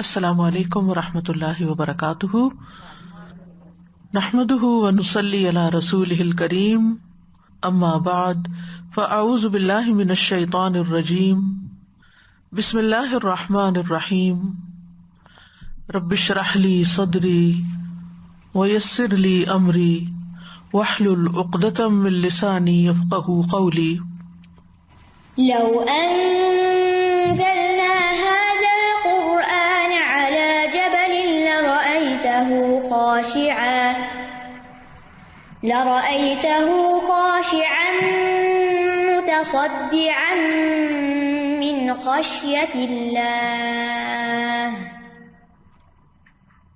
السلام علیکم ورحمۃ اللہ وبرکاتہ، نحمدہ ونصلی علی رسولہ الکریم، اما بعد فاعوذ باللہ من الشیطان الرجیم، بسم اللہ الرحمن الرحیم، رب اشرح لی صدری ویسر لی امری واحلل عقدۃ من لسانی یفقہوا قولی۔ لو أنزلنا هذا القرآن على جبل لرأيته خاشعا متصدعا من خشية الله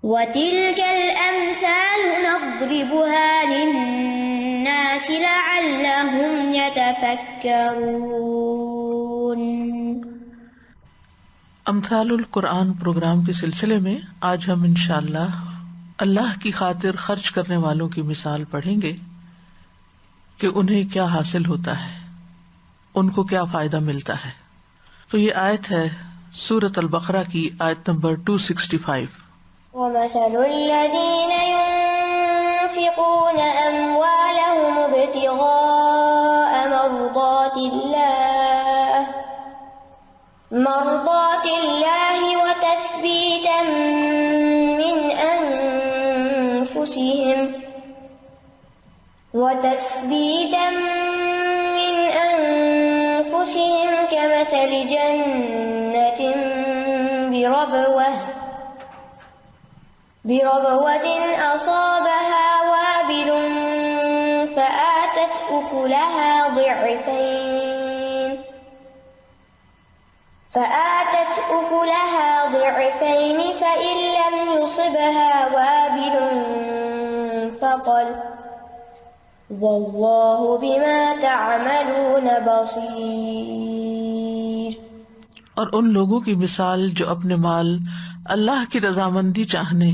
وتلك الأمثال نضربها للناس لعلهم يتفكرون۔ امثال القرآن پروگرام کے سلسلے میں آج ہم انشاءاللہ اللہ کی خاطر خرچ کرنے والوں کی مثال پڑھیں گے کہ انہیں کیا حاصل ہوتا ہے، ان کو کیا فائدہ ملتا ہے۔ تو یہ آیت ہے سورۃ البقرہ کی آیت نمبر 265۔ ومثل الذين ينفقون أموالهم ابتغاء مرضات الله وتثبيتا من أنفسهم كمثل جنة بربوة أصابها وابل فآتت أكلها ضعفين فإن لم يصبها وابل فطل والله بما تعملون بصير۔ اور ان لوگوں کی مثال جو اپنے مال اللہ کی رضامندی چاہنے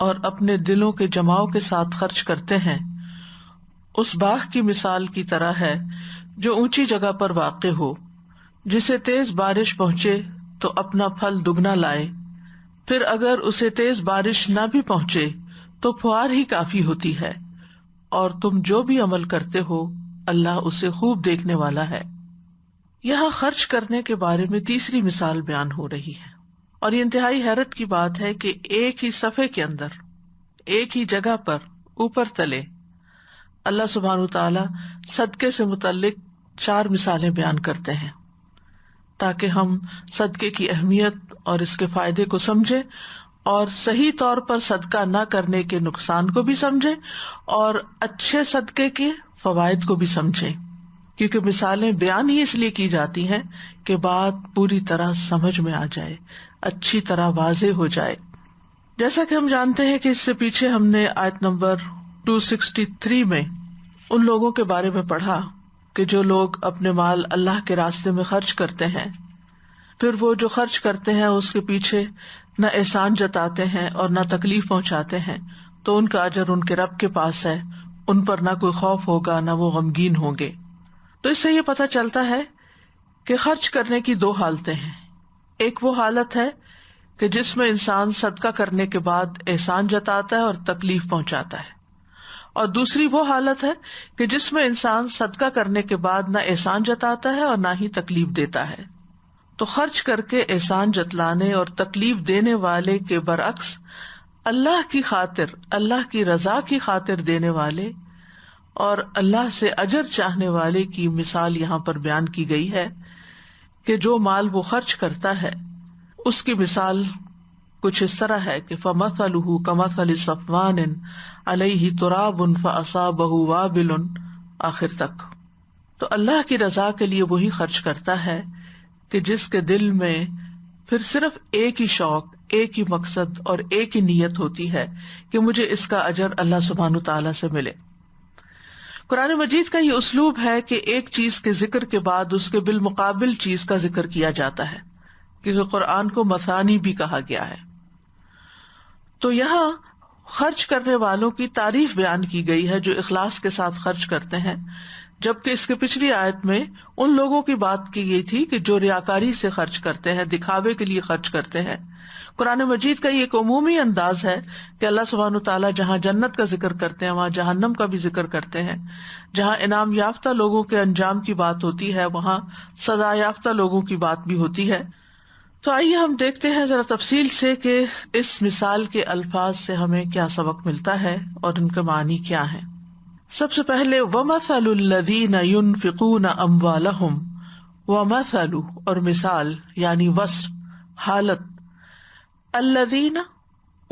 اور اپنے دلوں کے جماؤ کے ساتھ خرچ کرتے ہیں، اس باغ کی مثال کی طرح ہے جو اونچی جگہ پر واقع ہو، جسے تیز بارش پہنچے تو اپنا پھل دگنا لائے، پھر اگر اسے تیز بارش نہ بھی پہنچے تو پھوار ہی کافی ہوتی ہے، اور تم جو بھی عمل کرتے ہو اللہ اسے خوب دیکھنے والا ہے۔ یہاں خرچ کرنے کے بارے میں تیسری مثال بیان ہو رہی ہے، اور یہ انتہائی حیرت کی بات ہے کہ ایک ہی صفحے کے اندر، ایک ہی جگہ پر اوپر تلے اللہ سبحانہ وتعالی صدقے سے متعلق 4 مثالیں بیان کرتے ہیں، تاکہ ہم صدقے کی اہمیت اور اس کے فائدے کو سمجھیں، اور صحیح طور پر صدقہ نہ کرنے کے نقصان کو بھی سمجھیں، اور اچھے صدقے کے فوائد کو بھی سمجھیں، کیونکہ مثالیں بیان ہی اس لیے کی جاتی ہیں کہ بات پوری طرح سمجھ میں آ جائے، اچھی طرح واضح ہو جائے۔ جیسا کہ ہم جانتے ہیں کہ اس سے پیچھے ہم نے آیت نمبر 263 میں ان لوگوں کے بارے میں پڑھا کہ جو لوگ اپنے مال اللہ کے راستے میں خرچ کرتے ہیں، پھر وہ جو خرچ کرتے ہیں اس کے پیچھے نہ احسان جتاتے ہیں اور نہ تکلیف پہنچاتے ہیں، تو ان کا اجر ان کے رب کے پاس ہے، ان پر نہ کوئی خوف ہوگا نہ وہ غمگین ہوں گے۔ تو اس سے یہ پتہ چلتا ہے کہ خرچ کرنے کی 2 حالتیں ہیں۔ ایک وہ حالت ہے کہ جس میں انسان صدقہ کرنے کے بعد احسان جتاتا ہے اور تکلیف پہنچاتا ہے، اور دوسری وہ حالت ہے کہ جس میں انسان صدقہ کرنے کے بعد نہ احسان جتاتا ہے اور نہ ہی تکلیف دیتا ہے۔ تو خرچ کر کے احسان جتلانے اور تکلیف دینے والے کے برعکس اللہ کی خاطر، اللہ کی رضا کی خاطر دینے والے اور اللہ سے اجر چاہنے والے کی مثال یہاں پر بیان کی گئی ہے کہ جو مال وہ خرچ کرتا ہے اس کی مثال کچھ اس طرح ہے کہ فَمَثَلُهُ كَمَثَلِ صَفْوَانٍ عَلَيْهِ تُرَابٌ فَأَصَابَهُ وَابِلٌ، آخر تک۔ تو اللہ کی رضا کے لیے وہی خرچ کرتا ہے کہ جس کے دل میں پھر صرف ایک ہی شوق، ایک ہی مقصد اور ایک ہی نیت ہوتی ہے کہ مجھے اس کا اجر اللہ سبحانہ تعالیٰ سے ملے۔ قرآن مجید کا یہ اسلوب ہے کہ ایک چیز کے ذکر کے بعد اس کے بالمقابل چیز کا ذکر کیا جاتا ہے، کیونکہ قرآن کو مثانی بھی کہا گیا ہے۔ تو یہاں خرچ کرنے والوں کی تعریف بیان کی گئی ہے جو اخلاص کے ساتھ خرچ کرتے ہیں، جبکہ اس کے پچھلی آیت میں ان لوگوں کی بات کی گئی تھی کہ جو ریاکاری سے خرچ کرتے ہیں، دکھاوے کے لیے خرچ کرتے ہیں۔ قرآن مجید کا یہ ایک عمومی انداز ہے کہ اللہ سبحانہ تعالیٰ جہاں جنت کا ذکر کرتے ہیں وہاں جہنم کا بھی ذکر کرتے ہیں، جہاں انعام یافتہ لوگوں کے انجام کی بات ہوتی ہے وہاں سزا یافتہ لوگوں کی بات بھی ہوتی ہے۔ تو آئیے ہم دیکھتے ہیں ذرا تفصیل سے کہ اس مثال کے الفاظ سے ہمیں کیا سبق ملتا ہے اور ان کے معنی کیا ہیں۔ سب سے پہلے وَمَثَلُ الَّذِينَ يُنْفِقُونَ أَمْوَالَهُمْ، وَمَثَلُ اور مثال یعنی وصف، حالت، الذین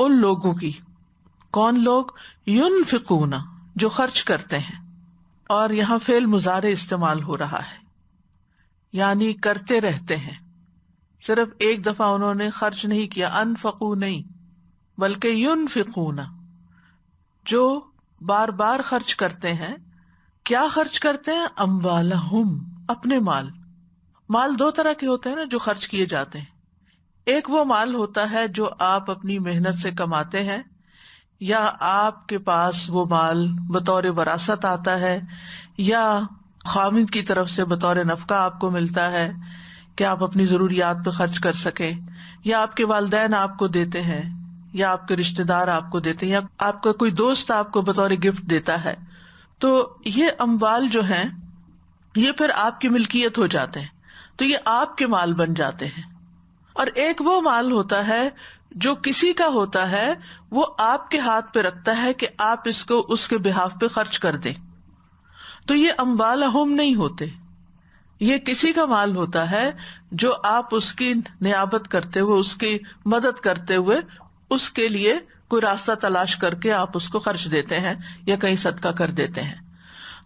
ان لوگوں کی، کون لوگ، ينفقون جو خرچ کرتے ہیں، اور یہاں فعل مضارع استعمال ہو رہا ہے، یعنی کرتے رہتے ہیں، صرف ایک دفعہ انہوں نے خرچ نہیں کیا، انفقوا نہیں، بلکہ ينفقون جو بار بار خرچ کرتے ہیں۔ کیا خرچ کرتے ہیں؟ اموالہم اپنے مال۔ مال دو طرح کے ہوتے ہیں نا جو خرچ کیے جاتے ہیں، ایک وہ مال ہوتا ہے جو آپ اپنی محنت سے کماتے ہیں، یا آپ کے پاس وہ مال بطور وراثت آتا ہے، یا خاوند کی طرف سے بطور نفقہ آپ کو ملتا ہے کہ آپ اپنی ضروریات پہ خرچ کر سکیں، یا آپ کے والدین آپ کو دیتے ہیں، یا آپ کے رشتہ دار آپ کو دیتے ہیں، یا آپ کا کوئی دوست آپ کو بطور گفٹ دیتا ہے۔ تو یہ اموال جو ہیں یہ پھر آپ کی ملکیت ہو جاتے ہیں، تو یہ آپ کے مال بن جاتے ہیں۔ اور ایک وہ مال ہوتا ہے جو کسی کا ہوتا ہے، وہ آپ کے ہاتھ پہ رکھتا ہے کہ آپ اس کو اس کے بہاف پہ خرچ کر دیں، تو یہ اموالہم نہیں ہوتے، یہ کسی کا مال ہوتا ہے جو آپ اس کی نیابت کرتے ہوئے، اس کی مدد کرتے ہوئے، اس کے لیے کوئی راستہ تلاش کر کے آپ اس کو خرچ دیتے ہیں یا کہیں صدقہ کر دیتے ہیں۔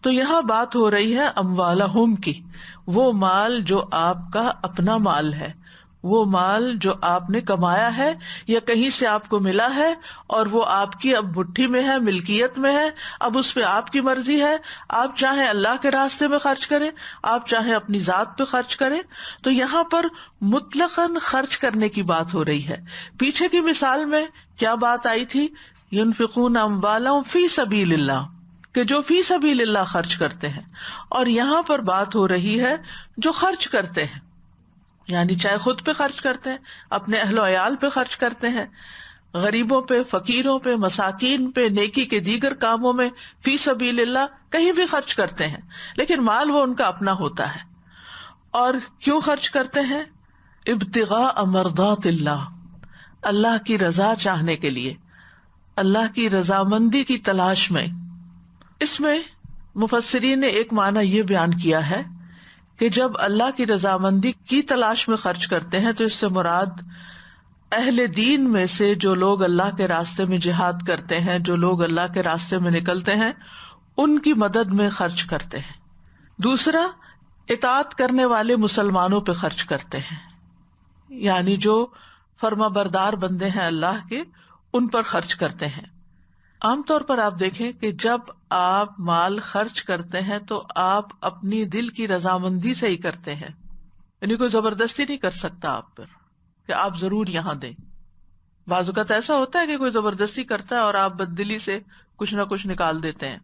تو یہاں بات ہو رہی ہے اموالہم کی، وہ مال جو آپ کا اپنا مال ہے، وہ مال جو آپ نے کمایا ہے یا کہیں سے آپ کو ملا ہے، اور وہ آپ کی اب مٹھی میں ہے، ملکیت میں ہے، اب اس پہ آپ کی مرضی ہے، آپ چاہیں اللہ کے راستے میں خرچ کریں، آپ چاہیں اپنی ذات پہ خرچ کریں۔ تو یہاں پر مطلقاً خرچ کرنے کی بات ہو رہی ہے۔ پیچھے کی مثال میں کیا بات آئی تھی؟ ينفقون اموالهم فی سبیل اللہ، کہ جو فی سبیل اللہ خرچ کرتے ہیں، اور یہاں پر بات ہو رہی ہے جو خرچ کرتے ہیں، یعنی چاہے خود پہ خرچ کرتے ہیں، اپنے اہل و عیال پہ خرچ کرتے ہیں، غریبوں پہ، فقیروں پہ، مساکین پہ، نیکی کے دیگر کاموں میں فی سبیل اللہ کہیں بھی خرچ کرتے ہیں، لیکن مال وہ ان کا اپنا ہوتا ہے۔ اور کیوں خرچ کرتے ہیں؟ ابتغاء مرضات اللہ، اللہ کی رضا چاہنے کے لیے، اللہ کی رضامندی کی تلاش میں۔ اس میں مفسرین نے ایک معنی یہ بیان کیا ہے کہ جب اللہ کی رضامندی کی تلاش میں خرچ کرتے ہیں تو اس سے مراد اہل دین میں سے جو لوگ اللہ کے راستے میں جہاد کرتے ہیں، جو لوگ اللہ کے راستے میں نکلتے ہیں، ان کی مدد میں خرچ کرتے ہیں۔ دوسرا، اطاعت کرنے والے مسلمانوں پہ خرچ کرتے ہیں، یعنی جو فرما بردار بندے ہیں اللہ کے، ان پر خرچ کرتے ہیں۔ عام طور پر آپ دیکھیں کہ جب آپ مال خرچ کرتے ہیں تو آپ اپنی دل کی رضامندی سے ہی کرتے ہیں، یعنی کوئی زبردستی نہیں کر سکتا آپ پر کہ آپ ضرور یہاں دیں۔ بعض اوقات ایسا ہوتا ہے کہ کوئی زبردستی کرتا ہے اور آپ بددلی سے کچھ نہ کچھ نکال دیتے ہیں،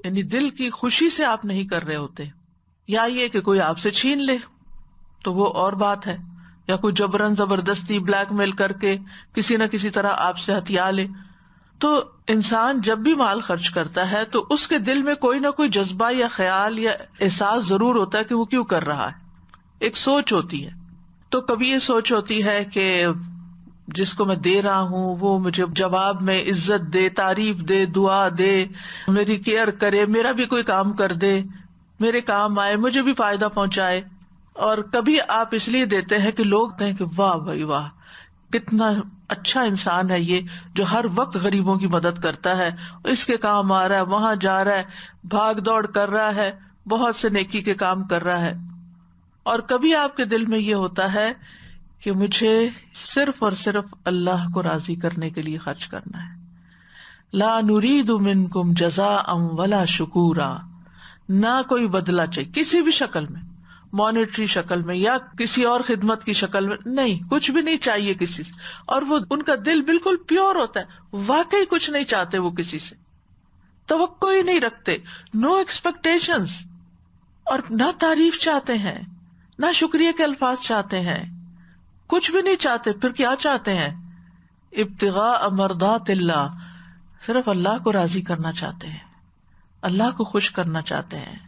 یعنی دل کی خوشی سے آپ نہیں کر رہے ہوتے، یا یہ کہ کوئی آپ سے چھین لے تو وہ اور بات ہے، یا کوئی جبرن زبردستی بلیک میل کر کے کسی نہ کسی طرح آپ سے ہتھیا لے۔ تو انسان جب بھی مال خرچ کرتا ہے تو اس کے دل میں کوئی نہ کوئی جذبہ یا خیال یا احساس ضرور ہوتا ہے کہ وہ کیوں کر رہا ہے، ایک سوچ ہوتی ہے۔ تو کبھی یہ سوچ ہوتی ہے کہ جس کو میں دے رہا ہوں وہ مجھے جواب میں عزت دے، تعریف دے، دعا دے، میری کیئر کرے، میرا بھی کوئی کام کر دے، میرے کام آئے، مجھے بھی فائدہ پہنچائے۔ اور کبھی آپ اس لیے دیتے ہیں کہ لوگ کہیں کہ واہ بھائی واہ، کتنا اچھا انسان ہے یہ جو ہر وقت غریبوں کی مدد کرتا ہے، اس کے کام آ رہا ہے، وہاں جا رہا ہے، بھاگ دوڑ کر رہا ہے، بہت سے نیکی کے کام کر رہا ہے۔ اور کبھی آپ کے دل میں یہ ہوتا ہے کہ مجھے صرف اور صرف اللہ کو راضی کرنے کے لیے خرچ کرنا ہے، لا نرید منکم جزاء ولا شکورا، نہ کوئی بدلہ چاہیے کسی بھی شکل میں، مانیٹری شکل میں یا کسی اور خدمت کی شکل میں، نہیں، کچھ بھی نہیں چاہیے کسی سے۔ اور وہ ان کا دل بالکل پیور ہوتا ہے، واقعی کچھ نہیں چاہتے، وہ کسی سے توقع ہی نہیں رکھتے، نو ایکسپیکٹیشنز، اور نہ تعریف چاہتے ہیں, نہ شکریہ کے الفاظ چاہتے ہیں, کچھ بھی نہیں چاہتے. پھر کیا چاہتے ہیں؟ ابتغاء مرضات اللہ, صرف اللہ کو راضی کرنا چاہتے ہیں, اللہ کو خوش کرنا چاہتے ہیں.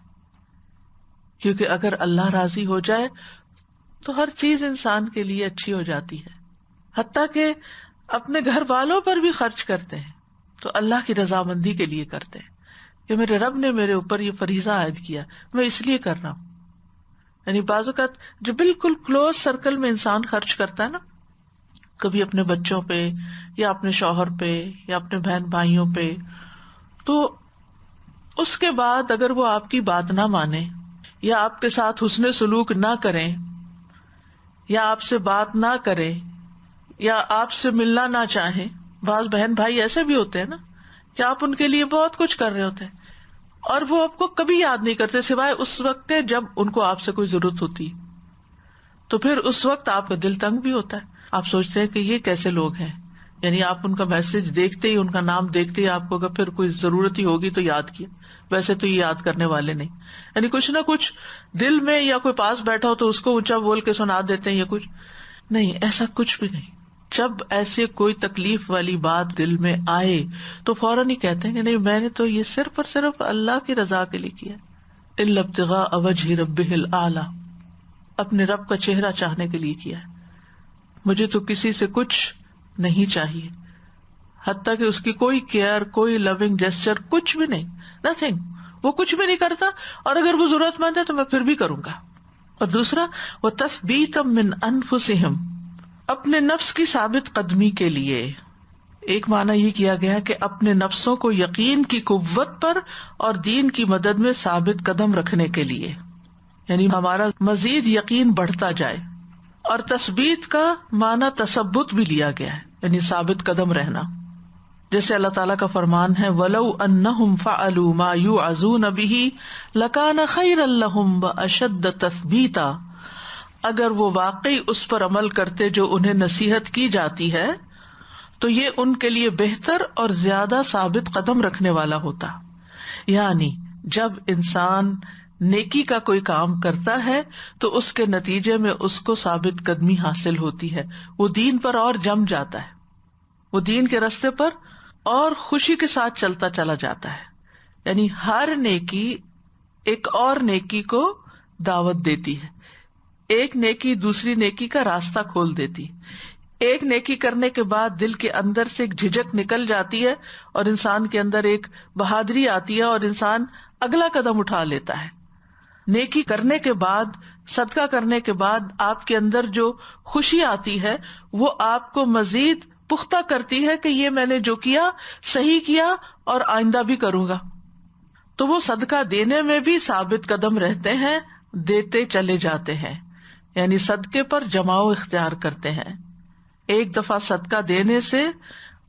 کیونکہ اگر اللہ راضی ہو جائے تو ہر چیز انسان کے لیے اچھی ہو جاتی ہے. حتیٰ کہ اپنے گھر والوں پر بھی خرچ کرتے ہیں تو اللہ کی رضامندی کے لیے کرتے ہیں کہ میرے رب نے میرے اوپر یہ فریضہ عائد کیا, میں اس لیے کر رہا ہوں. یعنی بعض اوقات جو بالکل کلوز سرکل میں انسان خرچ کرتا ہے نا, کبھی اپنے بچوں پہ یا اپنے شوہر پہ یا اپنے بہن بھائیوں پہ, تو اس کے بعد اگر وہ آپ کی بات نہ مانے یا آپ کے ساتھ حسن سلوک نہ کریں یا آپ سے بات نہ کریں یا آپ سے ملنا نہ چاہیں, بعض بہن بھائی ایسے بھی ہوتے ہیں نا کہ آپ ان کے لیے بہت کچھ کر رہے ہوتے ہیں اور وہ آپ کو کبھی یاد نہیں کرتے سوائے اس وقت کے جب ان کو آپ سے کوئی ضرورت ہوتی. تو پھر اس وقت آپ کا دل تنگ بھی ہوتا ہے, آپ سوچتے ہیں کہ یہ کیسے لوگ ہیں, یعنی آپ ان کا میسج دیکھتے ہی, ان کا نام دیکھتے ہی آپ کو پھر کوئی ضرورت ہی ہوگی تو یاد کیا, ویسے تو یہ یاد کرنے والے نہیں. یعنی کچھ نہ کچھ دل میں, یا کوئی پاس بیٹھا ہو تو اس کو اونچا بول کے سنا دیتے ہیں یا کچھ نہیں, ایسا کچھ بھی نہیں. جب ایسے کوئی تکلیف والی بات دل میں آئے تو فوراً ہی کہتے ہیں کہ نہیں, میں نے تو یہ صرف اور صرف اللہ کی رضا کے لیے کیا, الا ابتغاء وجہ ربہ الاعلی, اپنے رب کا چہرہ چاہنے کے لیے کیا, مجھے تو کسی سے کچھ نہیں چاہیے, حتیٰ کہ اس کی کوئی کیئر, کوئی لونگ جیسچر, کچھ بھی نہیں, نتھنگ. وہ کچھ بھی نہیں کرتا, اور اگر وہ ضرورت مند ہے تو میں پھر بھی کروں گا. اور دوسرا وَتَثْبِيتًا مِّنْ أَنفُسِهِمْ, اپنے نفس کی ثابت قدمی کے لیے. ایک معنی یہ کیا گیا کہ اپنے نفسوں کو یقین کی قوت پر اور دین کی مدد میں ثابت قدم رکھنے کے لیے, یعنی ہمارا مزید یقین بڑھتا جائے. اور تثبیت کا معنی تثبت بھی لیا گیا ہے, یعنی ثابت قدم رہنا. جیسے اللہ تعالیٰ کا فرمان ہے وَلَوْ أَنَّهُمْ فَعَلُوا مَا يُوعَظُونَ بِهِ لَكَانَ خَيْرًا لَهُمْ وَأَشَدَّ تَثْبِيتًا, اگر وہ واقعی اس پر عمل کرتے جو انہیں نصیحت کی جاتی ہے تو یہ ان کے لیے بہتر اور زیادہ ثابت قدم رکھنے والا ہوتا. یعنی جب انسان نیکی کا کوئی کام کرتا ہے تو اس کے نتیجے میں اس کو ثابت قدمی حاصل ہوتی ہے, وہ دین پر اور جم جاتا ہے, وہ دین کے راستے پر اور خوشی کے ساتھ چلتا چلا جاتا ہے. یعنی ہر نیکی ایک اور نیکی کو دعوت دیتی ہے, ایک نیکی دوسری نیکی کا راستہ کھول دیتی. ایک نیکی کرنے کے بعد دل کے اندر سے ایک جھجک نکل جاتی ہے اور انسان کے اندر ایک بہادری آتی ہے اور انسان اگلا قدم اٹھا لیتا ہے. نیکی کرنے کے بعد, صدقہ کرنے کے بعد آپ کے اندر جو خوشی آتی ہے وہ آپ کو مزید پختہ کرتی ہے کہ یہ میں نے جو کیا صحیح کیا اور آئندہ بھی کروں گا. تو وہ صدقہ دینے میں بھی ثابت قدم رہتے ہیں, دیتے چلے جاتے ہیں, یعنی صدقے پر جماؤ اختیار کرتے ہیں. ایک دفعہ صدقہ دینے سے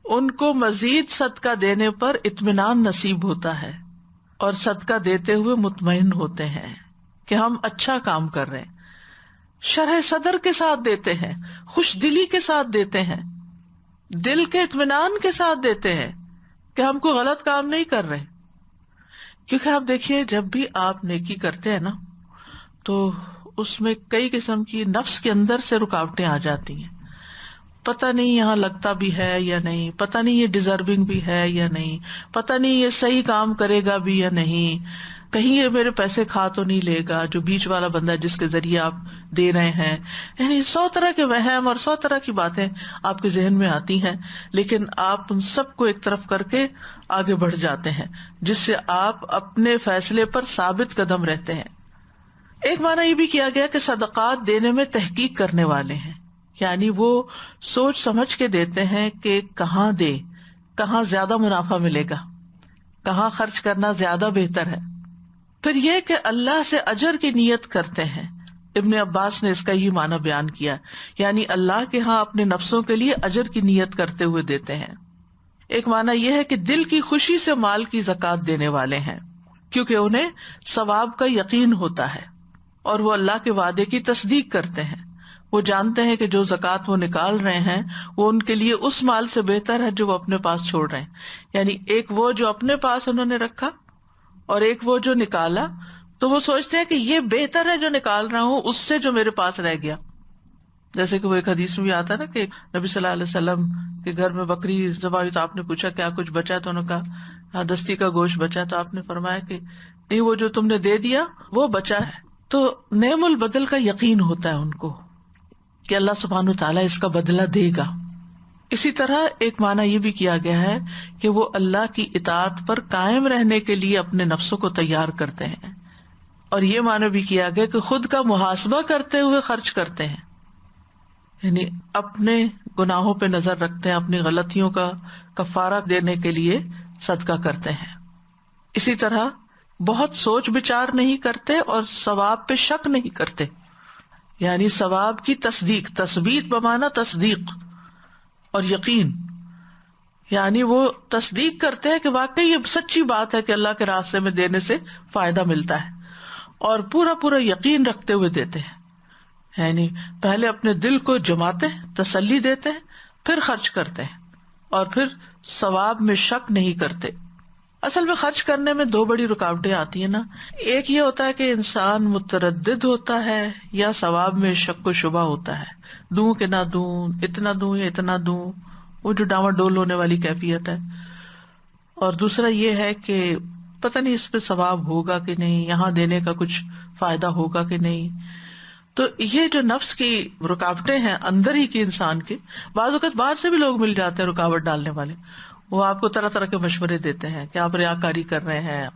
ان کو مزید صدقہ دینے پر اطمینان نصیب ہوتا ہے اور صدقہ دیتے ہوئے مطمئن ہوتے ہیں کہ ہم اچھا کام کر رہے ہیں. شرح صدر کے ساتھ دیتے ہیں, خوش دلی کے ساتھ دیتے ہیں, دل کے اطمینان کے ساتھ دیتے ہیں کہ ہم کو غلط کام نہیں کر رہے. کیونکہ آپ دیکھیے جب بھی آپ نیکی کرتے ہیں نا تو اس میں کئی قسم کی نفس کے اندر سے رکاوٹیں آ جاتی ہیں. پتہ نہیں یہاں لگتا بھی ہے یا نہیں, پتہ نہیں یہ ڈیزرونگ بھی ہے یا نہیں, پتہ نہیں یہ صحیح کام کرے گا بھی یا نہیں, کہیں یہ میرے پیسے کھا تو نہیں لے گا جو بیچ والا بندہ ہے جس کے ذریعے آپ دے رہے ہیں. یعنی 100 طرح کے وہم اور 100 طرح کی باتیں آپ کے ذہن میں آتی ہیں, لیکن آپ ان سب کو ایک طرف کر کے آگے بڑھ جاتے ہیں جس سے آپ اپنے فیصلے پر ثابت قدم رہتے ہیں. ایک معنی یہ بھی کیا گیا کہ صدقات دینے میں تحقیق کرنے والے ہیں, یعنی وہ سوچ سمجھ کے دیتے ہیں کہ کہاں دے, کہاں زیادہ منافع ملے گا, کہاں خرچ کرنا زیادہ بہتر ہے. پھر یہ کہ اللہ سے اجر کی نیت کرتے ہیں. ابن عباس نے اس کا یہ معنی بیان کیا, یعنی اللہ کے ہاں اپنے نفسوں کے لیے اجر کی نیت کرتے ہوئے دیتے ہیں. ایک معنی یہ ہے کہ دل کی خوشی سے مال کی زکوٰۃ دینے والے ہیں کیونکہ انہیں ثواب کا یقین ہوتا ہے اور وہ اللہ کے وعدے کی تصدیق کرتے ہیں. وہ جانتے ہیں کہ جو زکوٰۃ وہ نکال رہے ہیں وہ ان کے لیے اس مال سے بہتر ہے جو وہ اپنے پاس چھوڑ رہے ہیں. یعنی ایک وہ جو اپنے پاس انہوں نے رکھا اور ایک وہ جو نکالا, تو وہ سوچتے ہیں کہ یہ بہتر ہے جو نکال رہا ہوں اس سے جو میرے پاس رہ گیا. جیسے کہ وہ ایک حدیث میں بھی آتا ہے نا کہ نبی صلی اللہ علیہ وسلم کے گھر میں بکری ذبح ہوئی تو آپ نے پوچھا کیا کچھ بچا, تو انہوں نے کہا ہاں دستی کا گوشت بچا, تو آپ نے فرمایا کہ نہیں وہ جو تم نے دے دیا وہ بچا ہے. تو نعم البدل کا یقین ہوتا ہے ان کو کہ اللہ سبحانہ وتعالیٰ اس کا بدلہ دے گا. اسی طرح ایک معنی یہ بھی کیا گیا ہے کہ وہ اللہ کی اطاعت پر قائم رہنے کے لیے اپنے نفسوں کو تیار کرتے ہیں, اور یہ معنی بھی کیا گیا کہ خود کا محاسبہ کرتے ہوئے خرچ کرتے ہیں, یعنی اپنے گناہوں پہ نظر رکھتے ہیں, اپنی غلطیوں کا کفارہ دینے کے لیے صدقہ کرتے ہیں. اسی طرح بہت سوچ بچار نہیں کرتے اور ثواب پہ شک نہیں کرتے, یعنی ثواب کی تصدیق, تثبیت بمانا تصدیق اور یقین, یعنی وہ تصدیق کرتے ہیں کہ واقعی یہ سچی بات ہے کہ اللہ کے راستے میں دینے سے فائدہ ملتا ہے, اور پورا پورا یقین رکھتے ہوئے دیتے ہیں. یعنی پہلے اپنے دل کو جماتے ہیں, تسلی دیتے ہیں, پھر خرچ کرتے ہیں, اور پھر ثواب میں شک نہیں کرتے. اصل میں خرچ کرنے میں دو بڑی رکاوٹیں آتی ہیں نا. ایک یہ ہوتا ہے کہ انسان متردد ہوتا ہے یا ثواب میں شک و شبہ ہوتا ہے, دوں کہ نہ دوں, اتنا دوں یا اتنا دوں, وہ جو ڈاواں ڈول ہونے والی کیفیت ہے. اور دوسرا یہ ہے کہ پتہ نہیں اس پہ ثواب ہوگا کہ نہیں, یہاں دینے کا کچھ فائدہ ہوگا کہ نہیں. تو یہ جو نفس کی رکاوٹیں ہیں اندر ہی کی انسان کے, بعض اوقات باہر سے بھی لوگ مل جاتے ہیں رکاوٹ ڈالنے والے, وہ آپ کو طرح طرح کے مشورے دیتے ہیں کہ آپ ریاکاری کر رہے ہیں,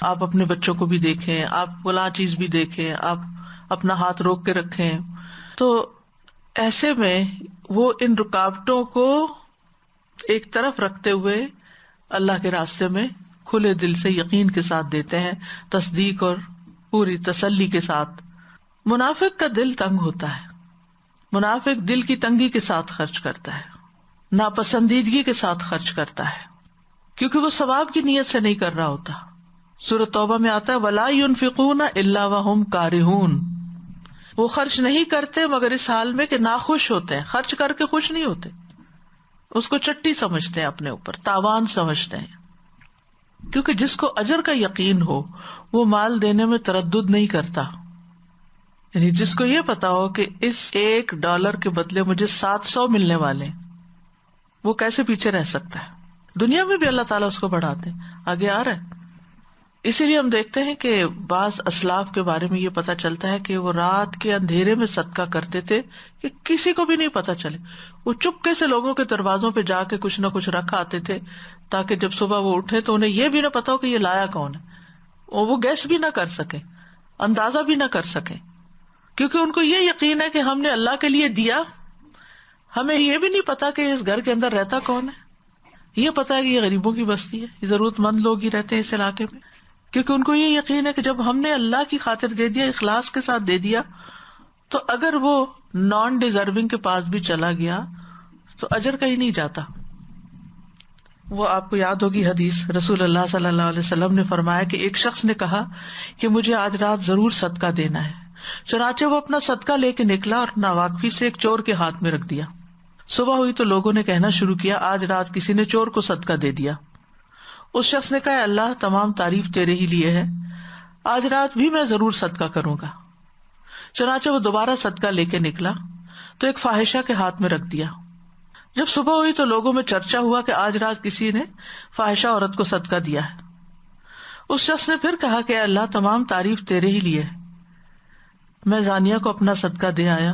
آپ اپنے بچوں کو بھی دیکھیں, آپ فلاں چیز بھی دیکھیں, آپ اپنا ہاتھ روک کے رکھیں. تو ایسے میں وہ ان رکاوٹوں کو ایک طرف رکھتے ہوئے اللہ کے راستے میں کھلے دل سے یقین کے ساتھ دیتے ہیں, تصدیق اور پوری تسلی کے ساتھ. منافق کا دل تنگ ہوتا ہے, منافق دل کی تنگی کے ساتھ خرچ کرتا ہے, ناپسندیدگی کے ساتھ خرچ کرتا ہے, کیونکہ وہ ثواب کی نیت سے نہیں کر رہا ہوتا. سورۃ توبہ میں آتا ہے وَلَا يُنْفِقُونَ إِلَّا وَهُمْ كَارِهُونَ, وہ خرچ نہیں کرتے مگر اس حال میں کہ ناخوش ہوتے ہیں, خرچ کر کے خوش نہیں ہوتے, اس کو چٹی سمجھتے ہیں, اپنے اوپر تاوان سمجھتے ہیں. کیونکہ جس کو اجر کا یقین ہو وہ مال دینے میں تردد نہیں کرتا, یعنی جس کو یہ پتا ہو کہ اس $1 کے بدلے مجھے 700 ملنے والے, وہ کیسے پیچھے رہ سکتا ہے. دنیا میں بھی اللہ تعالیٰ اس کو بڑھاتے ہیں, آگے آ رہا ہے. اسی لیے ہم دیکھتے ہیں کہ بعض اسلاف کے بارے میں یہ پتا چلتا ہے کہ وہ رات کے اندھیرے میں صدقہ کرتے تھے کہ کسی کو بھی نہیں پتا چلے. وہ چپکے سے لوگوں کے دروازوں پہ جا کے کچھ نہ کچھ رکھ آتے تھے, تاکہ جب صبح وہ اٹھے تو انہیں یہ بھی نہ پتا ہو کہ یہ لایا کون ہے, وہ گیس بھی نہ کر سکے, اندازہ بھی نہ کر سکے, کیونکہ ان کو یہ یقین ہے کہ ہم نے اللہ کے لیے دیا. ہمیں یہ بھی نہیں پتا کہ اس گھر کے اندر رہتا کون ہے, یہ پتا ہے کہ یہ غریبوں کی بستی ہے, یہ ضرورت مند لوگ ہی رہتے ہیں اس علاقے میں, کیونکہ ان کو یہ یقین ہے کہ جب ہم نے اللہ کی خاطر دے دیا, اخلاص کے ساتھ دے دیا, تو اگر وہ نان ڈیزرونگ کے پاس بھی چلا گیا تو اجر کہیں نہیں جاتا. وہ آپ کو یاد ہوگی حدیث, رسول اللہ صلی اللہ علیہ وسلم نے فرمایا کہ ایک شخص نے کہا کہ مجھے آج رات ضرور صدقہ دینا ہے. چنانچہ وہ اپنا صدقہ لے کے نکلا اور ناواقفی سے ایک چور کے ہاتھ میں رکھ دیا. صبح ہوئی تو لوگوں نے کہنا شروع کیا آج رات کسی نے چور کو صدقہ دے دیا. اس شخص نے کہا اللہ تمام تعریف تیرے ہی لیے ہے, آج رات بھی میں ضرور صدقہ کروں گا. چنانچہ وہ دوبارہ صدقہ لے کے نکلا تو ایک فاحشہ کے ہاتھ میں رکھ دیا. جب صبح ہوئی تو لوگوں میں چرچا ہوا کہ آج رات کسی نے فاحشہ عورت کو صدقہ دیا ہے. اس شخص نے پھر کہا کہ اللہ تمام تعریف تیرے ہی لیے, میں زانیہ کو اپنا صدقہ دے آیا,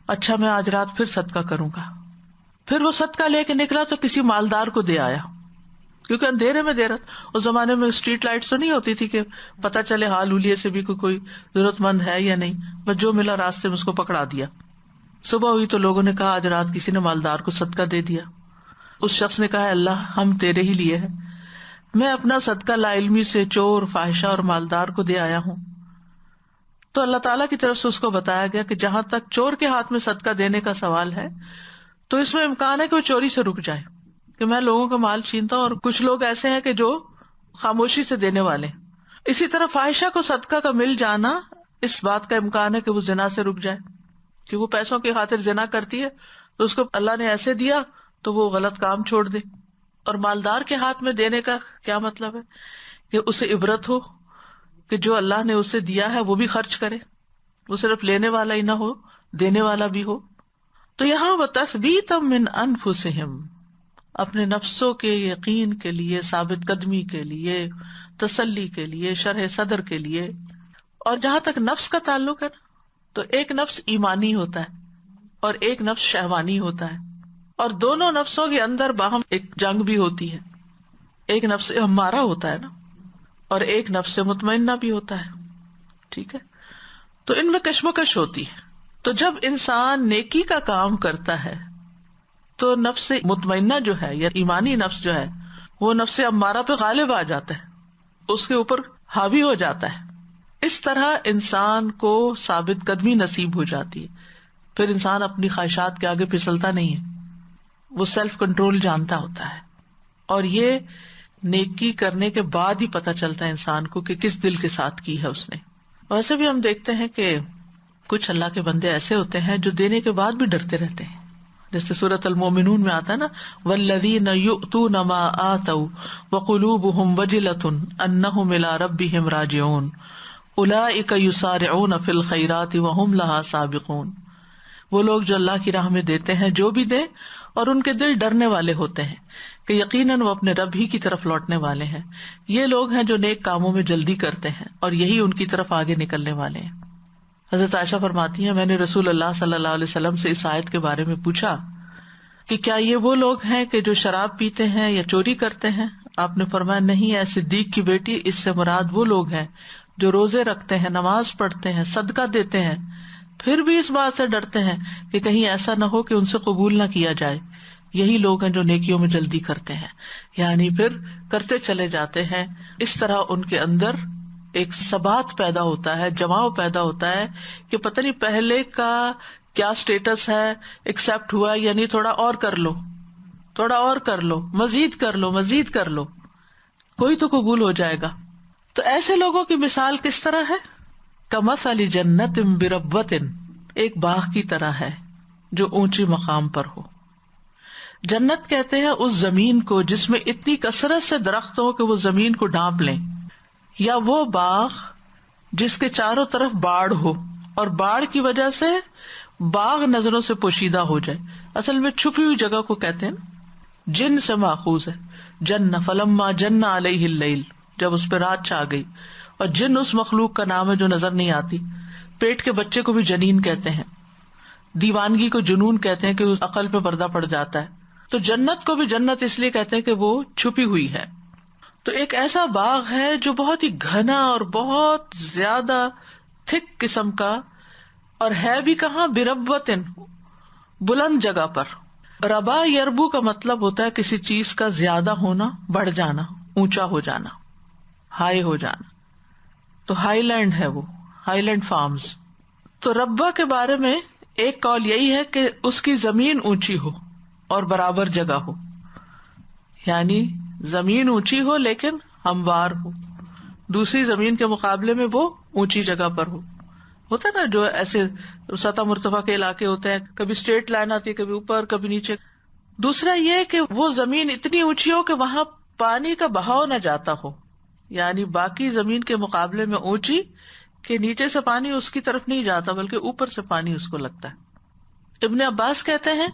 اچھا میں آج رات پھر صدقہ کروں گا. پھر وہ صدقہ لے کے نکلا تو کسی مالدار کو دے آیا, کیونکہ اندھیرے میں دے رہا. اس زمانے میں اسٹریٹ لائٹس تو نہیں ہوتی تھی کہ پتہ چلے حال حلیے سے بھی کوئی ضرورت مند ہے یا نہیں, بس جو ملا راستے میں اس کو پکڑا دیا. صبح ہوئی تو لوگوں نے کہا آج رات کسی نے مالدار کو صدقہ دے دیا. اس شخص نے کہا اللہ ہم تیرے ہی لیے ہیں, میں اپنا صدقہ لا علمی سے چور, فاحشہ اور مالدار کو دے آیا ہوں. تو اللہ تعالیٰ کی طرف سے اس کو بتایا گیا کہ جہاں تک چور کے ہاتھ میں صدقہ دینے کا سوال ہے تو اس میں امکان ہے کہ وہ چوری سے رک جائے, کہ میں لوگوں کا مال چھینتا ہوں, اور کچھ لوگ ایسے ہیں کہ جو خاموشی سے دینے والے. اسی طرح فاحشہ کو صدقہ کا مل جانا, اس بات کا امکان ہے کہ وہ زنا سے رک جائے, کہ وہ پیسوں کی خاطر زنا کرتی ہے تو اس کو اللہ نے ایسے دیا تو وہ غلط کام چھوڑ دے. اور مالدار کے ہاتھ میں دینے کا کیا مطلب ہے کہ اسے عبرت ہو کہ جو اللہ نے اسے دیا ہے وہ بھی خرچ کرے، وہ صرف لینے والا ہی نہ ہو، دینے والا بھی ہو۔ تو یہاں وَتَثْبِيتًا مِنْ أَنفُسِهِمْ، اپنے نفسوں کے یقین کے لیے، ثابت قدمی کے لیے، تسلی کے لیے، شرح صدر کے لیے۔ اور جہاں تک نفس کا تعلق ہے تو ایک نفس ایمانی ہوتا ہے اور ایک نفس شہوانی ہوتا ہے، اور دونوں نفسوں کے اندر باہم ایک جنگ بھی ہوتی ہے۔ ایک نفس ہمارا ہوتا ہے نا، اور ایک نفس مطمئنہ بھی ہوتا ہے، ٹھیک ہے؟ تو ان میں کشمکش ہوتی ہے۔ تو جب انسان نیکی کا کام کرتا ہے تو نفس مطمئنہ جو ہے یا ایمانی نفس جو ہے وہ نفس امارہ پہ غالب آ جاتا ہے، اس کے اوپر حاوی ہو جاتا ہے۔ اس طرح انسان کو ثابت قدمی نصیب ہو جاتی ہے، پھر انسان اپنی خواہشات کے آگے پھسلتا نہیں ہے، وہ سیلف کنٹرول جانتا ہوتا ہے۔ اور یہ نیکی کرنے کے بعد ہی پتہ چلتا ہے انسان کو کہ کس دل کے ساتھ کی ہے اس نے۔ ویسے بھی ہم دیکھتے ہیں کہ کچھ اللہ کے بندے ایسے ہوتے ہیں جو دینے کے بعد بھی ڈرتے رہتے ہیں، جیسے سورۃ المومنون میں آتا ہے نا، والذین یؤتون ما آتوا وقلوبهم وجلة انہم الی ربہم راجعون اولئک یسارعون فی الخیرات وہم لہا سابقون۔ وہ لوگ جو اللہ کی راہ میں دیتے ہیں جو بھی دیں، اور ان کے دل ڈرنے والے ہوتے ہیں کہ یقیناً وہ اپنے رب ہی کی طرف لوٹنے والے ہیں، یہ لوگ ہیں جو نیک کاموں میں جلدی کرتے ہیں اور یہی ان کی طرف آگے نکلنے والے ہیں۔ حضرت عائشہ فرماتی ہیں، میں نے رسول اللہ صلی اللہ علیہ وسلم سے اس آیت کے بارے میں پوچھا کہ کیا یہ وہ لوگ ہیں کہ جو شراب پیتے ہیں یا چوری کرتے ہیں؟ آپ نے فرمایا نہیں اے صدیق کی بیٹی، اس سے مراد وہ لوگ ہیں جو روزے رکھتے ہیں، نماز پڑھتے ہیں، صدقہ دیتے ہیں، پھر بھی اس بات سے ڈرتے ہیں کہ کہیں ایسا نہ ہو کہ ان سے قبول نہ کیا جائے، یہی لوگ ہیں جو نیکیوں میں جلدی کرتے ہیں، یعنی پھر کرتے چلے جاتے ہیں۔ اس طرح ان کے اندر ایک ثبات پیدا ہوتا ہے، جماؤ پیدا ہوتا ہے کہ پتہ نہیں پہلے کا کیا سٹیٹس ہے، ایکسپٹ ہوا یعنی تھوڑا اور کر لو، تھوڑا اور کر لو، مزید کر لو، مزید کر لو، کوئی تو قبول ہو جائے گا۔ تو ایسے لوگوں کی مثال کس طرح ہے؟ کمثل جنت بربوۃ، ایک باغ کی طرح ہے جو اونچی مقام پر ہو۔ جنت کہتے ہیں اس زمین کو جس میں اتنی کثرت سے درخت ہو کہ وہ زمین کو ڈھانپ لیں، یا وہ باغ جس کے چاروں طرف باڑ ہو اور باڑ کی وجہ سے باغ نظروں سے پوشیدہ ہو جائے۔ اصل میں چھپی ہوئی جگہ کو کہتے ہیں، جن سے ماخوذ ہے، جن فلما جن علیہ اللیل، جب اس پہ رات چھا گئی، اور جن اس مخلوق کا نام ہے جو نظر نہیں آتی۔ پیٹ کے بچے کو بھی جنین کہتے ہیں، دیوانگی کو جنون کہتے ہیں کہ اس عقل پہ پردہ پڑ جاتا ہے۔ تو جنت کو بھی جنت اس لیے کہتے ہیں کہ وہ چھپی ہوئی ہے۔ تو ایک ایسا باغ ہے جو بہت ہی گھنا اور بہت زیادہ تھک قسم کا، اور ہے بھی کہاں؟ بربوتن، بلند جگہ پر۔ ربا یربو کا مطلب ہوتا ہے کسی چیز کا زیادہ ہونا، بڑھ جانا، اونچا ہو جانا، ہائی ہو جانا۔ تو ہائی لینڈ ہے وہ، ہائی لینڈ فارمز۔ تو ربا کے بارے میں ایک قول یہی ہے کہ اس کی زمین اونچی ہو اور برابر جگہ ہو، یعنی زمین اونچی ہو لیکن ہموار ہو، دوسری زمین کے مقابلے میں وہ اونچی جگہ پر ہو۔ ہوتا ہے نا جو ایسے سطح مرتفع کے علاقے ہوتے ہیں، کبھی اسٹریٹ لائن آتی ہے، کبھی اوپر کبھی نیچے۔ دوسرا یہ کہ وہ زمین اتنی اونچی ہو کہ وہاں پانی کا بہاؤ نہ جاتا ہو، یعنی باقی زمین کے مقابلے میں اونچی کہ نیچے سے پانی اس کی طرف نہیں جاتا بلکہ اوپر سے پانی اس کو لگتا ہے۔ ابن عباس کہتے ہیں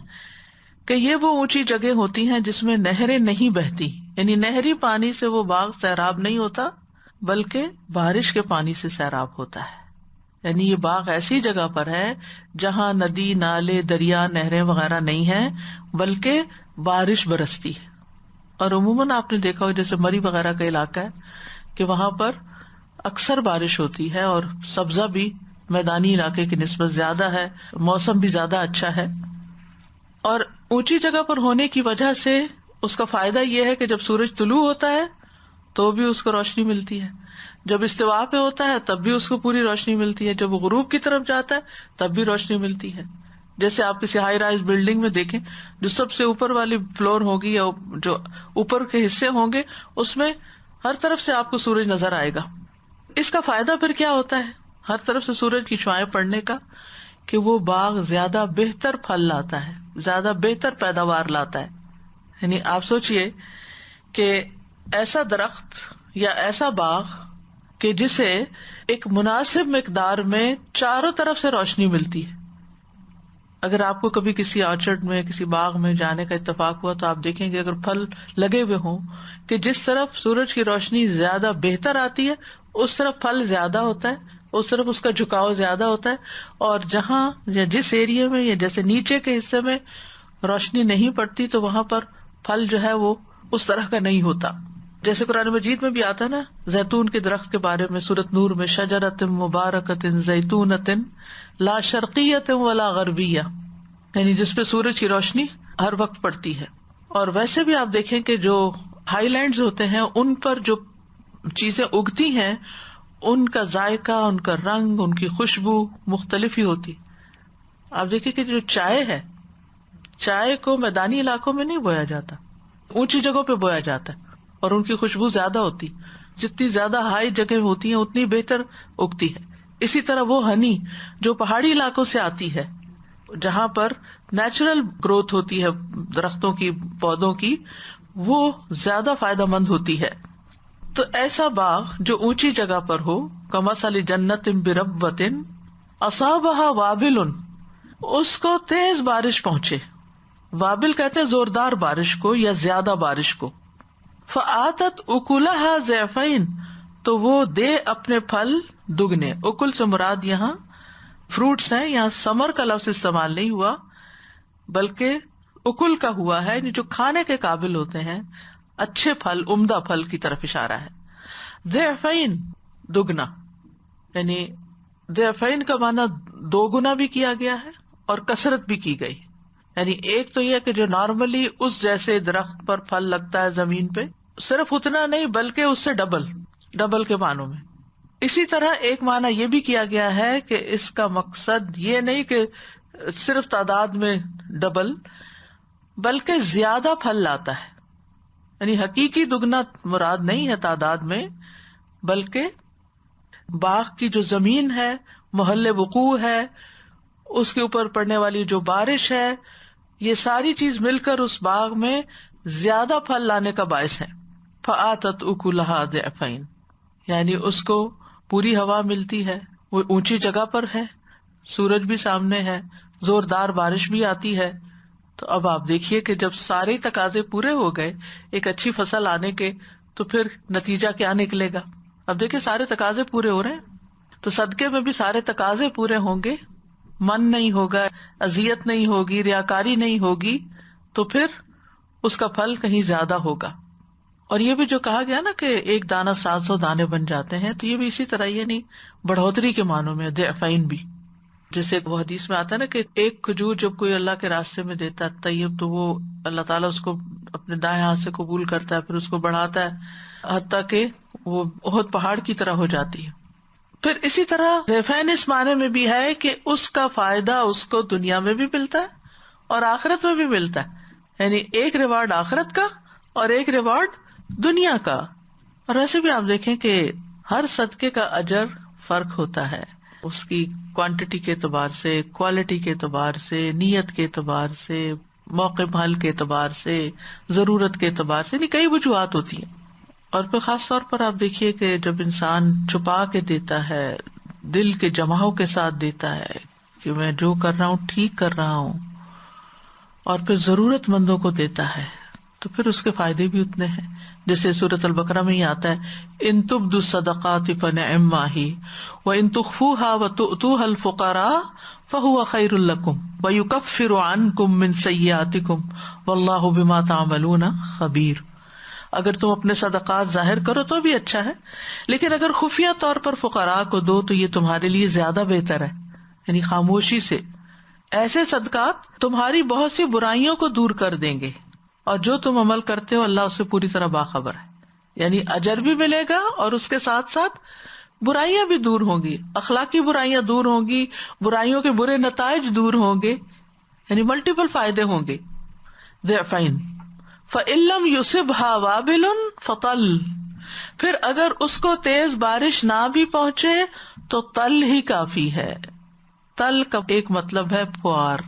کہ یہ وہ اونچی جگہ ہوتی ہیں جس میں نہریں نہیں بہتی، یعنی نہری پانی سے وہ باغ سیراب نہیں ہوتا بلکہ بارش کے پانی سے سیراب ہوتا ہے۔ یعنی یہ باغ ایسی جگہ پر ہے جہاں ندی، نالے، دریا، نہریں وغیرہ نہیں ہیں بلکہ بارش برستی ہے۔ اور عموماً آپ نے دیکھا ہو جیسے مری وغیرہ کا علاقہ ہے کہ وہاں پر اکثر بارش ہوتی ہے، اور سبزہ بھی میدانی علاقے کی نسبت زیادہ ہے، موسم بھی زیادہ اچھا ہے۔ اور اونچی جگہ پر ہونے کی وجہ سے اس کا فائدہ یہ ہے کہ جب سورج طلوع ہوتا ہے تو بھی اس کو روشنی ملتی ہے، جب استوا پہ ہوتا ہے تب بھی اس کو پوری روشنی ملتی ہے، جب وہ غروب کی طرف جاتا ہے تب بھی روشنی ملتی ہے۔ جیسے آپ کسی ہائی رائز بلڈنگ میں دیکھیں، جو سب سے اوپر والی فلور ہوگی یا جو اوپر کے حصے ہوں گے، اس میں ہر طرف سے آپ کو سورج نظر آئے گا۔ اس کا فائدہ پھر کیا ہوتا ہے ہر طرف سے سورج کی شعاعیں پڑنے کا؟ کہ وہ باغ زیادہ بہتر پھل لاتا ہے، زیادہ بہتر پیداوار لاتا ہے۔ یعنی آپ سوچئے کہ ایسا درخت یا ایسا باغ کہ جسے ایک مناسب مقدار میں چاروں طرف سے روشنی ملتی ہے. اگر آپ کو کبھی کسی آرچرڈ میں کسی باغ میں جانے کا اتفاق ہوا تو آپ دیکھیں گے اگر پھل لگے ہوئے ہوں کہ جس طرف سورج کی روشنی زیادہ بہتر آتی ہے اس طرف پھل زیادہ ہوتا ہے، اس طرف اس کا جھکاؤ زیادہ ہوتا ہے، اور جہاں یا جس ایریا میں یا جیسے نیچے کے حصے میں روشنی نہیں پڑتی تو وہاں پر پھل جو ہے وہ اس طرح کا نہیں ہوتا. جیسے قرآن مجید میں بھی آتا ہے نا زیتون کے درخت کے بارے میں سورۃ نور میں، شجرۃ مبارکۃ زیتونۃ لا شرقیۃ ولا غربیہ، یعنی جس پہ سورج کی روشنی ہر وقت پڑتی ہے. اور ویسے بھی آپ دیکھیں کہ جو ہائی لینڈز ہوتے ہیں ان پر جو چیزیں اگتی ہیں ان کا ذائقہ، ان کا رنگ، ان کی خوشبو مختلف ہی ہوتی. آپ دیکھیں کہ جو چائے ہے، چائے کو میدانی علاقوں میں نہیں بویا جاتا، اونچی جگہوں پہ بویا جاتا ہے اور ان کی خوشبو زیادہ ہوتی. جتنی زیادہ ہائی جگہ ہوتی ہیں اتنی بہتر اگتی ہے. اسی طرح وہ ہنی جو پہاڑی علاقوں سے آتی ہے جہاں پر نیچرل گروتھ ہوتی ہے درختوں کی، پودوں کی، وہ زیادہ فائدہ مند ہوتی ہے. تو ایسا باغ جو اونچی جگہ پر ہو، کمثل جنت بربوۃ اصابها وابل، اس کو تیز بارش پہنچے. وابل کہتے ہیں زوردار بارش کو یا زیادہ بارش کو. فآتت اکلها ضعفین، تو وہ دے اپنے پھل دگنے. اکل سے مراد یہاں فروٹس ہیں، یہاں سمر کا لفظ استعمال نہیں ہوا بلکہ اکل کا ہوا ہے، جو کھانے کے قابل ہوتے ہیں، اچھے پھل، عمدہ پھل کی طرف اشارہ ہے. ضعفین دگنا، یعنی ضعفین کا معنی دو گنا بھی کیا گیا ہے اور کثرت بھی کی گئی. یعنی ایک تو یہ کہ جو نارملی اس جیسے درخت پر پھل لگتا ہے زمین پہ، صرف اتنا نہیں بلکہ اس سے ڈبل کے معنوں میں. اسی طرح ایک معنی یہ بھی کیا گیا ہے کہ اس کا مقصد یہ نہیں کہ صرف تعداد میں ڈبل بلکہ زیادہ پھل لاتا ہے. یعنی حقیقی دگنا مراد نہیں ہے تعداد میں، بلکہ باغ کی جو زمین ہے، محل وقوع ہے، اس کے اوپر پڑنے والی جو بارش ہے، یہ ساری چیز مل کر اس باغ میں زیادہ پھل لانے کا باعث ہے. فآتت اکلها ضعفین، یعنی اس کو پوری ہوا ملتی ہے، وہ اونچی جگہ پر ہے، سورج بھی سامنے ہے، زوردار بارش بھی آتی ہے. تو اب آپ دیکھیے کہ جب سارے تقاضے پورے ہو گئے ایک اچھی فصل آنے کے، تو پھر نتیجہ کیا نکلے گا؟ اب دیکھیں سارے تقاضے پورے ہو رہے ہیں تو صدقے میں بھی سارے تقاضے پورے ہوں گے، من نہیں ہوگا، اذیت نہیں ہوگی، ریاکاری نہیں ہوگی، تو پھر اس کا پھل کہیں زیادہ ہوگا. اور یہ بھی جو کہا گیا نا کہ ایک دانہ 700 دانے بن جاتے ہیں، تو یہ بھی اسی طرح، یہ نہیں بڑھوتری کے معنوں میں ضعفین بھی. جیسے وہ حدیث میں آتا ہے نا کہ ایک کھجور جب کوئی اللہ کے راستے میں دیتا ہے طیب، تو وہ اللہ تعالیٰ اس کو اپنے دائیں ہاتھ سے قبول کرتا ہے، پھر اس کو بڑھاتا ہے حتیٰ کہ وہ بہت پہاڑ کی طرح ہو جاتی ہے. پھر اسی طرح ضعفین اس معنی میں بھی ہے کہ اس کا فائدہ اس کو دنیا میں بھی ملتا ہے اور آخرت میں بھی ملتا ہے. یعنی ایک ریوارڈ آخرت کا اور ایک ریوارڈ دنیا کا. اور ویسے بھی آپ دیکھیں کہ ہر صدقے کا اجر فرق ہوتا ہے، اس کی کوانٹٹی کے اعتبار سے، کوالٹی کے اعتبار سے، نیت کے اعتبار سے، موقع محل کے اعتبار سے، ضرورت کے اعتبار سے، یعنی کئی وجوہات ہوتی ہیں. اور پھر خاص طور پر آپ دیکھیے کہ جب انسان چھپا کے دیتا ہے، دل کے جماؤ کے ساتھ دیتا ہے کہ میں جو کر رہا ہوں ٹھیک کر رہا ہوں، اور پھر ضرورت مندوں کو دیتا ہے، تو پھر اس کے فائدے بھی اتنے ہیں. جیسے سورۃ البقرہ میں ہی آتا ہے ان تبدوا الصدقات فنعما ہی وان تخفوها وتؤتوها الفقراء فهو خیر لکم ویکفر عنکم من سیئاتکم واللہ بما تعملون خبیر. اگر تم اپنے صدقات ظاہر کرو تو بھی اچھا ہے، لیکن اگر خفیہ طور پر فقراء کو دو تو یہ تمہارے لیے زیادہ بہتر ہے. یعنی خاموشی سے ایسے صدقات تمہاری بہت سی برائیوں کو دور کر دیں گے، اور جو تم عمل کرتے ہو اللہ اس سے پوری طرح باخبر ہے. یعنی اجر بھی ملے گا اور اس کے ساتھ ساتھ برائیاں بھی دور ہوں گی، اخلاقی برائیاں دور ہوں گی، برائیوں کے برے نتائج دور ہوں گے، یعنی ملٹیپل فائدے ہوں گے. ضعفین فإن لم يصبها وابل فطل، پھر اگر اس کو تیز بارش نہ بھی پہنچے تو تل ہی کافی ہے. تل کا ایک مطلب ہے پھوار،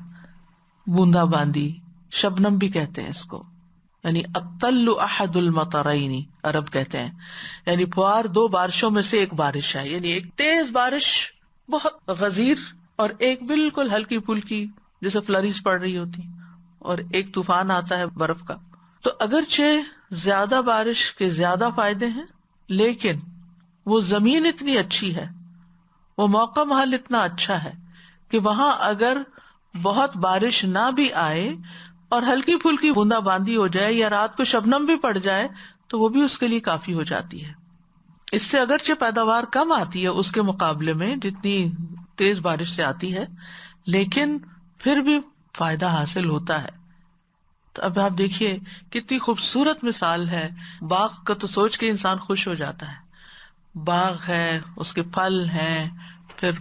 بوندا باندی، شبنم بھی کہتے ہیں اس کو. یعنی الطل احد المطرین عرب کہتے ہیں، یعنی پھوار دو بارشوں میں سے ایک بارش ہے، یعنی ایک تیز بارش بہت غزیر اور ایک بالکل ہلکی پھلکی جیسے فلریز پڑ رہی ہوتی، اور ایک طوفان آتا ہے برف کا۔ تو اگرچہ زیادہ بارش کے زیادہ فائدے ہیں، لیکن وہ زمین اتنی اچھی ہے، وہ موقع محل اتنا اچھا ہے کہ وہاں اگر بہت بارش نہ بھی آئے اور ہلکی پھلکی بوندا باندی ہو جائے یا رات کو شبنم بھی پڑ جائے تو وہ بھی اس کے لیے کافی ہو جاتی ہے۔ اس سے اگرچہ پیداوار کم آتی ہے اس کے مقابلے میں جتنی تیز بارش سے آتی ہے، لیکن پھر بھی فائدہ حاصل ہوتا ہے۔ تو اب آپ دیکھیے کتنی خوبصورت مثال ہے، باغ کا تو سوچ کے انسان خوش ہو جاتا ہے، باغ ہے، اس کے پھل ہیں، پھر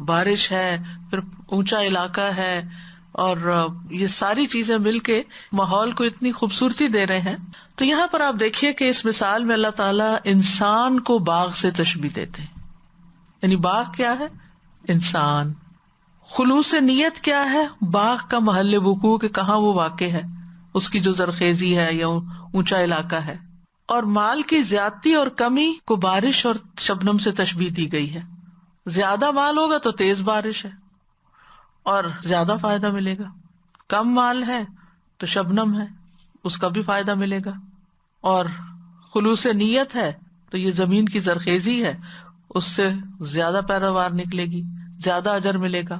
بارش ہے، پھر اونچا علاقہ ہے، اور یہ ساری چیزیں مل کے ماحول کو اتنی خوبصورتی دے رہے ہیں۔ تو یہاں پر آپ دیکھیے کہ اس مثال میں اللہ تعالیٰ انسان کو باغ سے تشبیہ دیتے ہیں، یعنی باغ کیا ہے؟ انسان۔ خلوص نیت کیا ہے؟ باغ کا محل وقوع کہ کہاں وہ واقع ہے، اس کی جو زرخیزی ہے یا اونچا علاقہ ہے۔ اور مال کی زیادتی اور کمی کو بارش اور شبنم سے تشبیہ دی گئی ہے۔ زیادہ مال ہوگا تو تیز بارش ہے اور زیادہ فائدہ ملے گا، کم مال ہے تو شبنم ہے، اس کا بھی فائدہ ملے گا، اور خلوص نیت ہے تو یہ زمین کی زرخیزی ہے، اس سے زیادہ پیداوار نکلے گی، زیادہ اجر ملے گا۔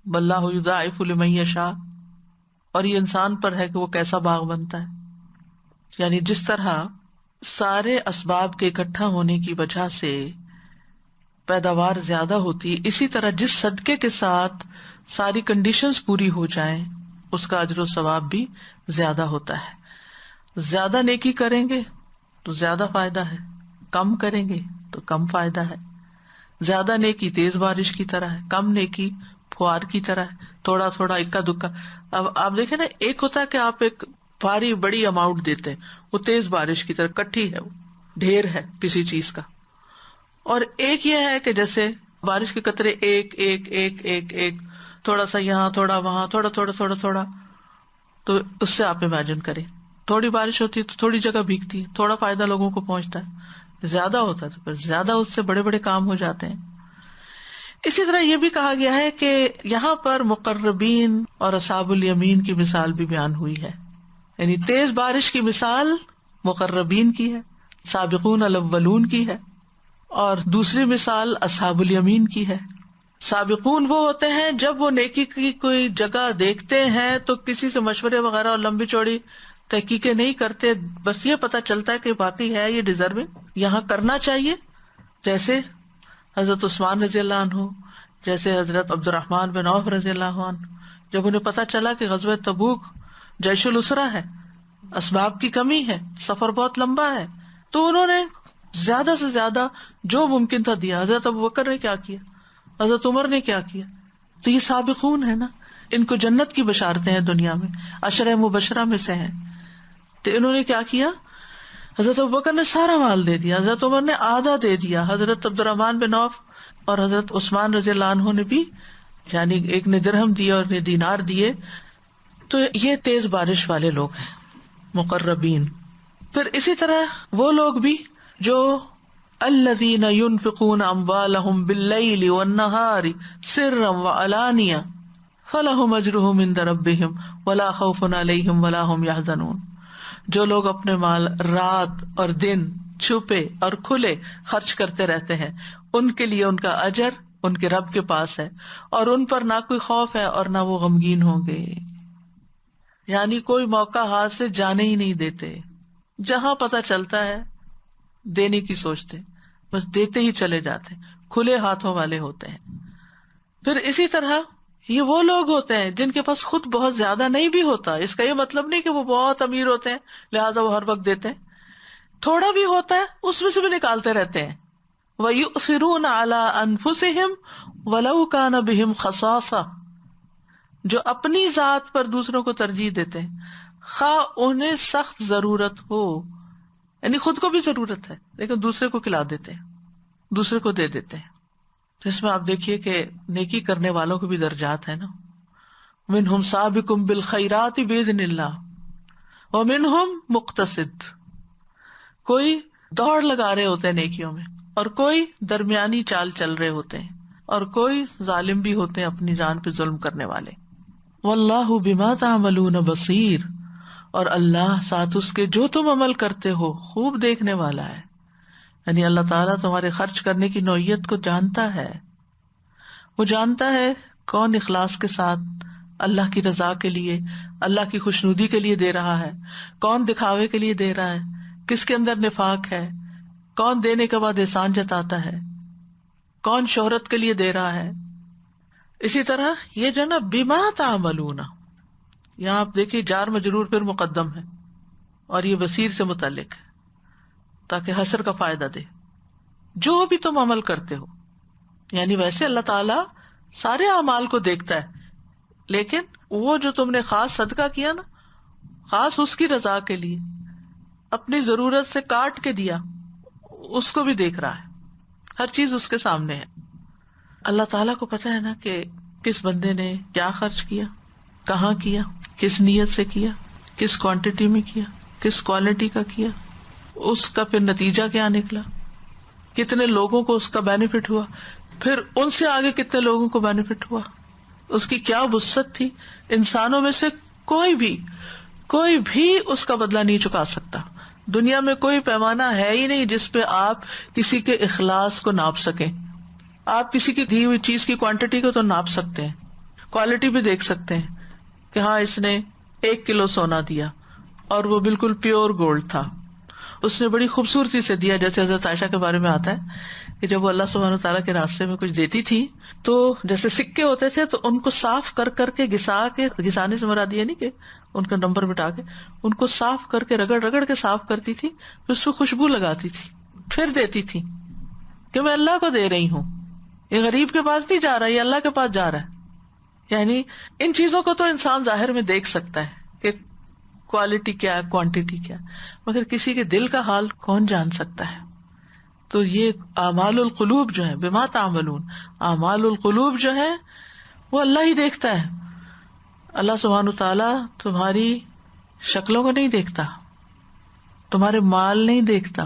واللہ یضاعف لمن یشاء، اور یہ انسان پر ہے کہ وہ کیسا باغ بنتا ہے۔ یعنی جس طرح سارے اسباب کے اکٹھا ہونے کی وجہ سے پیداوار زیادہ ہوتی ہے، اسی طرح جس صدقے کے ساتھ ساری کنڈیشنز پوری ہو جائیں اس کا اجر و ثواب بھی زیادہ ہوتا ہے۔ زیادہ نیکی کریں گے تو زیادہ فائدہ ہے، کم کریں گے تو کم فائدہ ہے۔ زیادہ نیکی تیز بارش کی طرح ہے، کم نیکی فوار کی طرح ہے، تھوڑا تھوڑا اکا دکا۔ اب آپ دیکھیں نا، ایک ہوتا ہے کہ آپ ایک بھاری بڑی اماؤنٹ دیتے ہیں، وہ تیز بارش کی طرح کٹھی ہے، وہ ڈھیر ہے کسی چیز کا، اور ایک یہ ہے کہ جیسے بارش کے قطرے ایک ایک ایک ایک ایک، تھوڑا سا یہاں تھوڑا وہاں، تھوڑا تھوڑا تھوڑا تھوڑا۔ تو اس سے آپ امیجن کریں، تھوڑی بارش ہوتی ہے تو تھوڑی جگہ بھیگتی ہے، تھوڑا فائدہ لوگوں کو پہنچتا ہے، زیادہ ہوتا ہے تو پھر زیادہ اس سے بڑے بڑے کام ہو جاتے ہیں۔ اسی طرح یہ بھی کہا گیا ہے کہ یہاں پر مقربین اور اصحاب الیمین کی مثال بھی بیان ہوئی ہے، یعنی تیز بارش کی مثال مقربین کی ہے، سابقون الاولون کی ہے، اور دوسری مثال اصحاب الیمین کی ہے۔ سابقون وہ ہوتے ہیں جب وہ نیکی کی کوئی جگہ دیکھتے ہیں تو کسی سے مشورے وغیرہ اور لمبی چوڑی تحقیقیں نہیں کرتے، بس یہ پتا چلتا ہے کہ باقی ہے یہ ڈیزرونگ، یہاں کرنا چاہیے، جیسے حضرت عثمان رضی اللہ عنہ، جیسے حضرت عبد الرحمن بن عوف رضی اللہ عنہ، جب انہیں پتا چلا کہ غزوہ تبوک جیش الاسرہ ہے، اسباب کی کمی ہے، سفر بہت لمبا ہے، تو انہوں نے زیادہ سے زیادہ جو ممکن تھا دیا۔ حضرت ابوبکر نے کیا کیا، حضرت عمر نے کیا کیا، تو یہ سابقون ہے نا، ان کو جنت کی بشارتیں ہیں دنیا میں، عشرہ مبشرہ میں سے ہیں۔ تو انہوں نے کیا کیا، حضرت ابوبکر نے سارا مال دے دیا، حضرت عمر نے آدھا دے دیا، حضرت عبد الرحمن بن عوف اور حضرت عثمان رضی اللہ عنہ نے بھی، یعنی ایک نے درہم دیے اور ایک نے دینار دیے۔ تو یہ تیز بارش والے لوگ ہیں، مقربین۔ پھر اسی طرح وہ لوگ بھی جو الذین ينفقون اموالهم باللیل والنہار سرا وعلانیہ فلہم اجرہم عند ربہم ولا خوف علیہم ولا ہم یحزنون، جو لوگ اپنے مال رات اور دن چھپے اور کھلے خرچ کرتے رہتے ہیں، ان کے لیے ان کا اجر ان کے رب کے پاس ہے، اور ان پر نہ کوئی خوف ہے اور نہ وہ غمگین ہوں گے۔ یعنی کوئی موقع ہاتھ سے جانے ہی نہیں دیتے، جہاں پتہ چلتا ہے دینے کی سوچتے، بس دیتے ہی چلے جاتے، کھلے ہاتھوں والے ہوتے ہیں۔ پھر اسی طرح یہ وہ لوگ ہوتے ہیں جن کے پاس خود بہت زیادہ نہیں بھی ہوتا، اس کا یہ مطلب نہیں کہ وہ بہت امیر ہوتے ہیں لہٰذا وہ ہر وقت دیتے ہیں، تھوڑا بھی ہوتا ہے اس میں سے بھی نکالتے رہتے ہیں۔ وَيُؤْثِرُونَ عَلَىٰ أَنفُسِهِمْ وَلَوْ كَانَ بِهِمْ خَصَاصَةٌ، جو اپنی ذات پر دوسروں کو ترجیح دیتے ہیں خواہ انہیں سخت ضرورت ہو، یعنی خود کو بھی ضرورت ہے لیکن دوسرے کو کھلا دیتے ہیں، دوسرے کو دے دیتے ہیں۔ تو اس میں آپ دیکھیے کہ نیکی کرنے والوں کو بھی درجات ہیں نا، منہم سابق بالخیرات باذن اللہ، ومنہم مقتصد، کوئی دوڑ لگا رہے ہوتے ہیں نیکیوں میں، اور کوئی درمیانی چال چل رہے ہوتے ہیں، اور کوئی ظالم بھی ہوتے ہیں اپنی جان پہ ظلم کرنے والے. واللہ بما تعملون بصیر، اور اللہ ساتھ اس کے جو تم عمل کرتے ہو خوب دیکھنے والا ہے. یعنی اللہ تعالیٰ تمہارے خرچ کرنے کی نوعیت کو جانتا ہے. وہ جانتا ہے کون اخلاص کے ساتھ اللہ کی رضا کے لیے، اللہ کی خوشنودی کے لیے دے رہا ہے، کون دکھاوے کے لیے دے رہا ہے، کس کے اندر نفاق ہے، کون دینے کے بعد احسان جتاتا ہے، کون شہرت کے لیے دے رہا ہے. اسی طرح یہ جو نا بما تعملون، یہاں آپ دیکھیے جار مجرور پھر مقدم ہے، اور یہ بصیر سے متعلق ہے تاکہ حصر کا فائدہ دے. جو بھی تم عمل کرتے ہو، یعنی ویسے اللہ تعالیٰ سارے اعمال کو دیکھتا ہے، لیکن وہ جو تم نے خاص صدقہ کیا نا، خاص اس کی رضا کے لیے اپنی ضرورت سے کاٹ کے دیا، اس کو بھی دیکھ رہا ہے. ہر چیز اس کے سامنے ہے. اللہ تعالیٰ کو پتا ہے نا کہ کس بندے نے کیا خرچ کیا، کہاں کیا، کس نیت سے کیا، کس کوانٹٹی میں کیا، کس کوالٹی کا کیا، اس کا پھر نتیجہ کیا نکلا، کتنے لوگوں کو اس کا بینیفٹ ہوا، پھر ان سے آگے کتنے لوگوں کو بینیفٹ ہوا، اس کی کیا وسعت تھی. انسانوں میں سے کوئی بھی اس کا بدلہ نہیں چکا سکتا. دنیا میں کوئی پیمانہ ہے ہی نہیں جس پہ آپ کسی کے اخلاص کو ناپ سکیں. آپ کسی کی دی ہوئی چیز کی کوانٹٹی کو تو ناپ سکتے ہیں، کوالٹی بھی دیکھ سکتے ہیں کہ ہاں اس نے 1 کلو سونا دیا اور وہ بالکل پیور گولڈ تھا، اس نے بڑی خوبصورتی سے دیا. جیسے حضرت عائشہ کے بارے میں آتا ہے کہ جب وہ اللہ سبحانہ تعالیٰ کے راستے میں کچھ دیتی تھی تو جیسے سکے ہوتے تھے تو ان کو صاف کر کے گھسانے سے مراد یہ نہیں کہ ان کا نمبر مٹا کے، ان کو صاف کر کے رگڑ کے صاف کرتی تھی، پھر اس پہ خوشبو لگاتی تھی، پھر دیتی تھی کہ میں اللہ کو دے رہی ہوں، یہ غریب کے پاس نہیں جا رہا، یہ اللہ کے پاس جا رہا ہے. یعنی ان چیزوں کو تو انسان ظاہر میں دیکھ سکتا ہے کہ کوالٹی کیا ہے، کوانٹٹی کیا ہے، مگر کسی کے دل کا حال کون جان سکتا ہے. تو یہ اعمال القلوب جو ہے، بما تعملون، اعمال القلوب جو ہے وہ اللہ ہی دیکھتا ہے. اللہ سبحانہ تعالیٰ تمہاری شکلوں کو نہیں دیکھتا، تمہارے مال نہیں دیکھتا،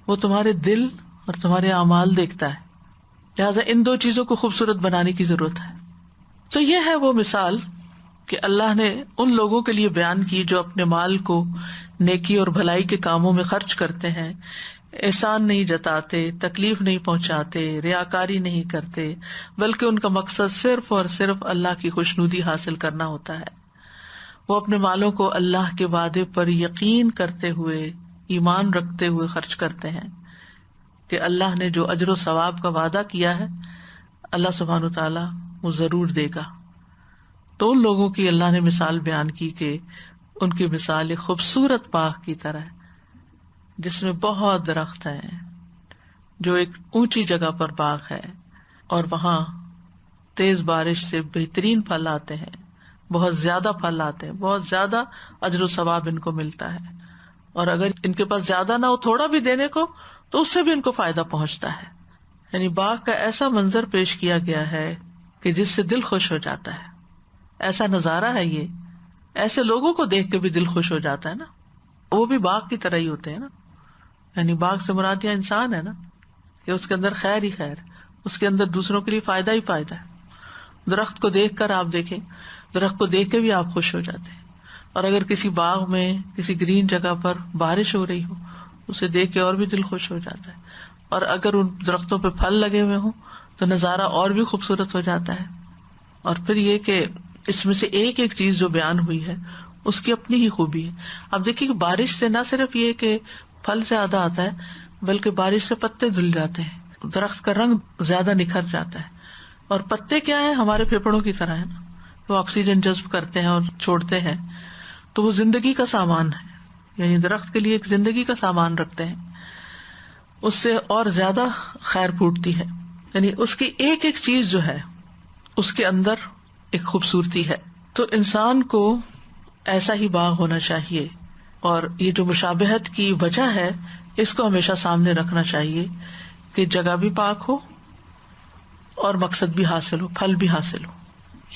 وہ تمہارے دل اور تمہارے اعمال دیکھتا ہے. لہٰذا ان دو چیزوں کو خوبصورت بنانے کی ضرورت ہے. تو یہ ہے وہ مثال کہ اللہ نے ان لوگوں کے لیے بیان کی جو اپنے مال کو نیکی اور بھلائی کے کاموں میں خرچ کرتے ہیں، احسان نہیں جتاتے، تکلیف نہیں پہنچاتے، ریاکاری نہیں کرتے، بلکہ ان کا مقصد صرف اور صرف اللہ کی خوشنودی حاصل کرنا ہوتا ہے. وہ اپنے مالوں کو اللہ کے وعدے پر یقین کرتے ہوئے، ایمان رکھتے ہوئے خرچ کرتے ہیں کہ اللہ نے جو اجر و ثواب کا وعدہ کیا ہے اللہ سبحانہ وتعالیٰ وہ ضرور دے گا. تو ان لوگوں کی اللہ نے مثال بیان کی کہ ان کی مثال ایک خوبصورت باغ کی طرح ہے جس میں بہت درخت ہیں، جو ایک اونچی جگہ پر باغ ہے، اور وہاں تیز بارش سے بہترین پھل آتے ہیں، بہت زیادہ پھل آتے ہیں، بہت زیادہ اجر و ثواب ان کو ملتا ہے. اور اگر ان کے پاس زیادہ نہ ہو، تھوڑا بھی دینے کو، تو اس سے بھی ان کو فائدہ پہنچتا ہے. یعنی باغ کا ایسا منظر پیش کیا گیا ہے کہ جس سے دل خوش ہو جاتا ہے. ایسا نظارہ ہے یہ، ایسے لوگوں کو دیکھ کے بھی دل خوش ہو جاتا ہے نا. وہ بھی باغ کی طرح ہی ہوتے ہیں نا. یعنی باغ سے مراد یہ انسان ہے نا، کہ اس کے اندر خیر ہی خیر، اس کے اندر دوسروں کے لیے فائدہ ہی فائدہ ہے. درخت کو دیکھ کر آپ دیکھیں، درخت کو دیکھ کے بھی آپ خوش ہو جاتے ہیں. اور اگر کسی باغ میں کسی گرین جگہ پر بارش ہو رہی ہو، اسے دیکھ کے اور بھی دل خوش ہو جاتا ہے. اور اگر ان درختوں پہ پھل لگے ہوئے ہوں تو نظارہ اور بھی خوبصورت ہو جاتا ہے. اور پھر یہ کہ اس میں سے ایک ایک چیز جو بیان ہوئی ہے اس کی اپنی ہی خوبی ہے. اب دیکھیے کہ بارش سے نہ صرف یہ کہ پھل زیادہ آتا ہے، بلکہ بارش سے پتے دھل جاتے ہیں، درخت کا رنگ زیادہ نکھر جاتا ہے. اور پتے کیا ہیں؟ ہمارے پھیپھڑوں کی طرح ہے نا، وہ آکسیجن جذب کرتے ہیں اور چھوڑتے ہیں. تو وہ زندگی کا سامان ہے، یعنی درخت کے لیے ایک زندگی کا سامان رکھتے ہیں، اس سے اور زیادہ خیر پھوٹتی ہے. یعنی اس کی ایک ایک چیز جو ہے اس کے اندر ایک خوبصورتی ہے. تو انسان کو ایسا ہی باغ ہونا چاہیے. اور یہ جو مشابہت کی وجہ ہے اس کو ہمیشہ سامنے رکھنا چاہیے کہ جگہ بھی پاک ہو اور مقصد بھی حاصل ہو، پھل بھی حاصل ہو.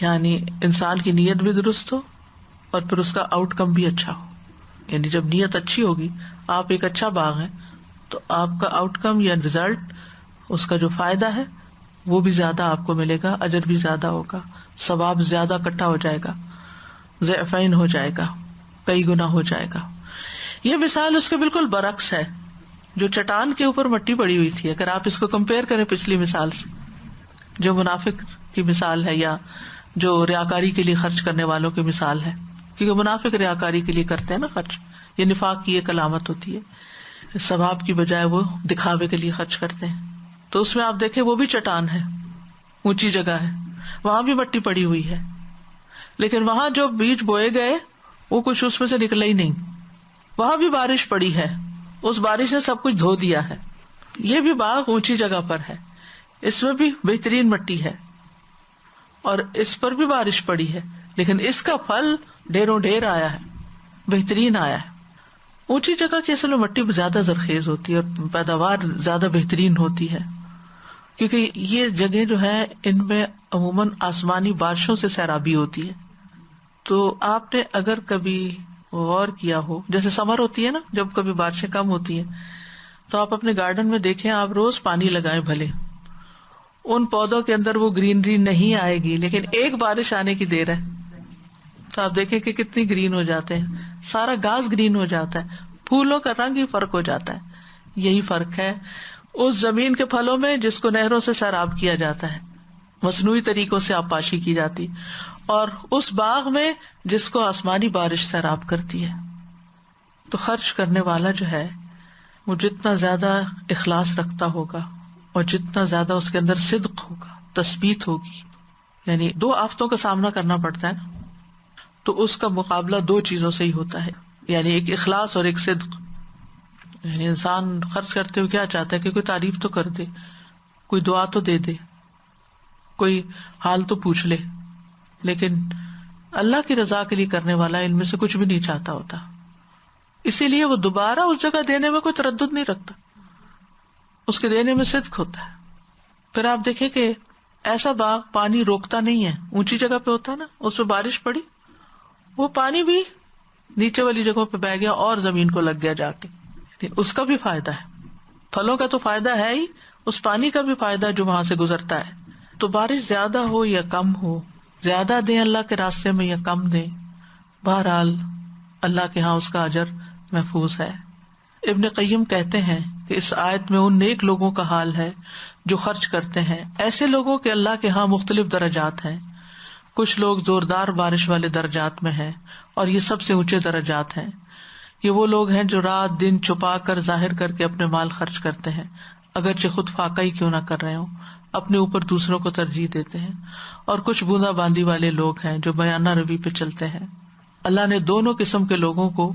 یعنی انسان کی نیت بھی درست ہو اور پھر اس کا آؤٹ کم بھی اچھا ہو. یعنی جب نیت اچھی ہوگی، آپ ایک اچھا باغ ہے تو آپ کا آؤٹ کم یا ریزلٹ، اس کا جو فائدہ ہے وہ بھی زیادہ آپ کو ملے گا، اجر بھی زیادہ ہوگا، ثواب زیادہ اکٹھا ہو جائے گا، ضعفین ہو جائے گا، کئی گنا ہو جائے گا۔ یہ مثال اس کے بالکل برعکس ہے، جو چٹان کے اوپر مٹی پڑی ہوئی تھی۔ اگر آپ اس کو کمپیئر کریں پچھلی مثال سے، جو منافق کی مثال ہے یا جو ریاکاری کے لیے خرچ کرنے والوں کی مثال ہے، کیونکہ منافق ریاکاری کے لیے کرتے ہیں نا خرچ، یہ نفاق کی ایک علامت ہوتی ہے، ثواب کی بجائے وہ دکھاوے کے لیے خرچ کرتے ہیں۔ تو اس میں آپ دیکھیں وہ بھی چٹان ہے، اونچی جگہ ہے، وہاں بھی مٹی پڑی ہوئی ہے، لیکن وہاں جو بیج بوئے گئے وہ کچھ اس میں سے نکلا ہی نہیں، وہاں بھی بارش پڑی ہے، اس بارش نے سب کچھ دھو دیا ہے۔ یہ بھی باغ اونچی جگہ پر ہے، اس میں بھی بہترین مٹی ہے اور اس پر بھی بارش پڑی ہے، لیکن اس کا پھل ڈھیروں ڈھیر آیا ہے، بہترین آیا ہے۔ اونچی جگہ کی اصل میں مٹی زیادہ زرخیز ہوتی ہے اور پیداوار زیادہ بہترین ہوتی ہے، کیونکہ یہ جگہ جو ہے ان میں عموماً آسمانی بارشوں سے سیرابی ہوتی ہے۔ تو آپ نے اگر کبھی غور کیا ہو، جیسے سمر ہوتی ہے نا، جب کبھی بارشیں کم ہوتی ہیں تو آپ اپنے گارڈن میں دیکھیں، آپ روز پانی لگائیں، بھلے ان پودوں کے اندر وہ گرینری نہیں آئے گی، لیکن ایک بارش آنے کی دیر ہے تو آپ دیکھیں کہ کتنی گرین ہو جاتے ہیں، سارا گھاس گرین ہو جاتا ہے، پھولوں کا رنگ ہی فرق ہو جاتا ہے۔ یہی فرق ہے اس زمین کے پھلوں میں جس کو نہروں سے سیراب کیا جاتا ہے، مصنوعی طریقوں سے آبپاشی کی جاتی، اور اس باغ میں جس کو آسمانی بارش سیراب کرتی ہے۔ تو خرچ کرنے والا جو ہے وہ جتنا زیادہ اخلاص رکھتا ہوگا اور جتنا زیادہ اس کے اندر صدق ہوگا، تثبیت ہوگی، یعنی دو آفتوں کا سامنا کرنا پڑتا ہے نا، تو اس کا مقابلہ دو چیزوں سے ہی ہوتا ہے، یعنی ایک اخلاص اور ایک صدق۔ یعنی انسان خرچ کرتے ہوئے کیا چاہتا ہے کہ کوئی تعریف تو کر دے، کوئی دعا تو دے دے، کوئی حال تو پوچھ لے، لیکن اللہ کی رضا کے لیے کرنے والا ان میں سے کچھ بھی نہیں چاہتا ہوتا، اسی لیے وہ دوبارہ اس جگہ دینے میں کوئی تردد نہیں رکھتا، اس کے دینے میں صدق ہوتا ہے۔ پھر آپ دیکھیں کہ ایسا باغ پانی روکتا نہیں ہے، اونچی جگہ پہ ہوتا ہے نا، اس پہ بارش پڑی، وہ پانی بھی نیچے والی جگہوں پہ بہ گیا اور زمین کو لگ گیا جا کے، اس کا بھی فائدہ ہے، پھلوں کا تو فائدہ ہے ہی، اس پانی کا بھی فائدہ جو وہاں سے گزرتا ہے۔ تو بارش زیادہ ہو یا کم ہو، زیادہ دیں اللہ کے راستے میں یا کم دیں، بہرحال اللہ کے ہاں اس کا اجر محفوظ ہے۔ ابن قیم کہتے ہیں کہ اس آیت میں ان نیک لوگوں کا حال ہے جو خرچ کرتے ہیں، ایسے لوگوں کے اللہ کے ہاں مختلف درجات ہیں، کچھ لوگ زوردار بارش والے درجات میں ہیں اور یہ سب سے اونچے درجات ہیں۔ یہ وہ لوگ ہیں جو رات دن چھپا کر ظاہر کر کے اپنے مال خرچ کرتے ہیں، اگرچہ خود فاقہ ہی کیوں نہ کر رہے ہوں، اپنے اوپر دوسروں کو ترجیح دیتے ہیں۔ اور کچھ بوندا باندی والے لوگ ہیں جو بیانہ روی پہ چلتے ہیں۔ اللہ نے دونوں قسم کے لوگوں کو،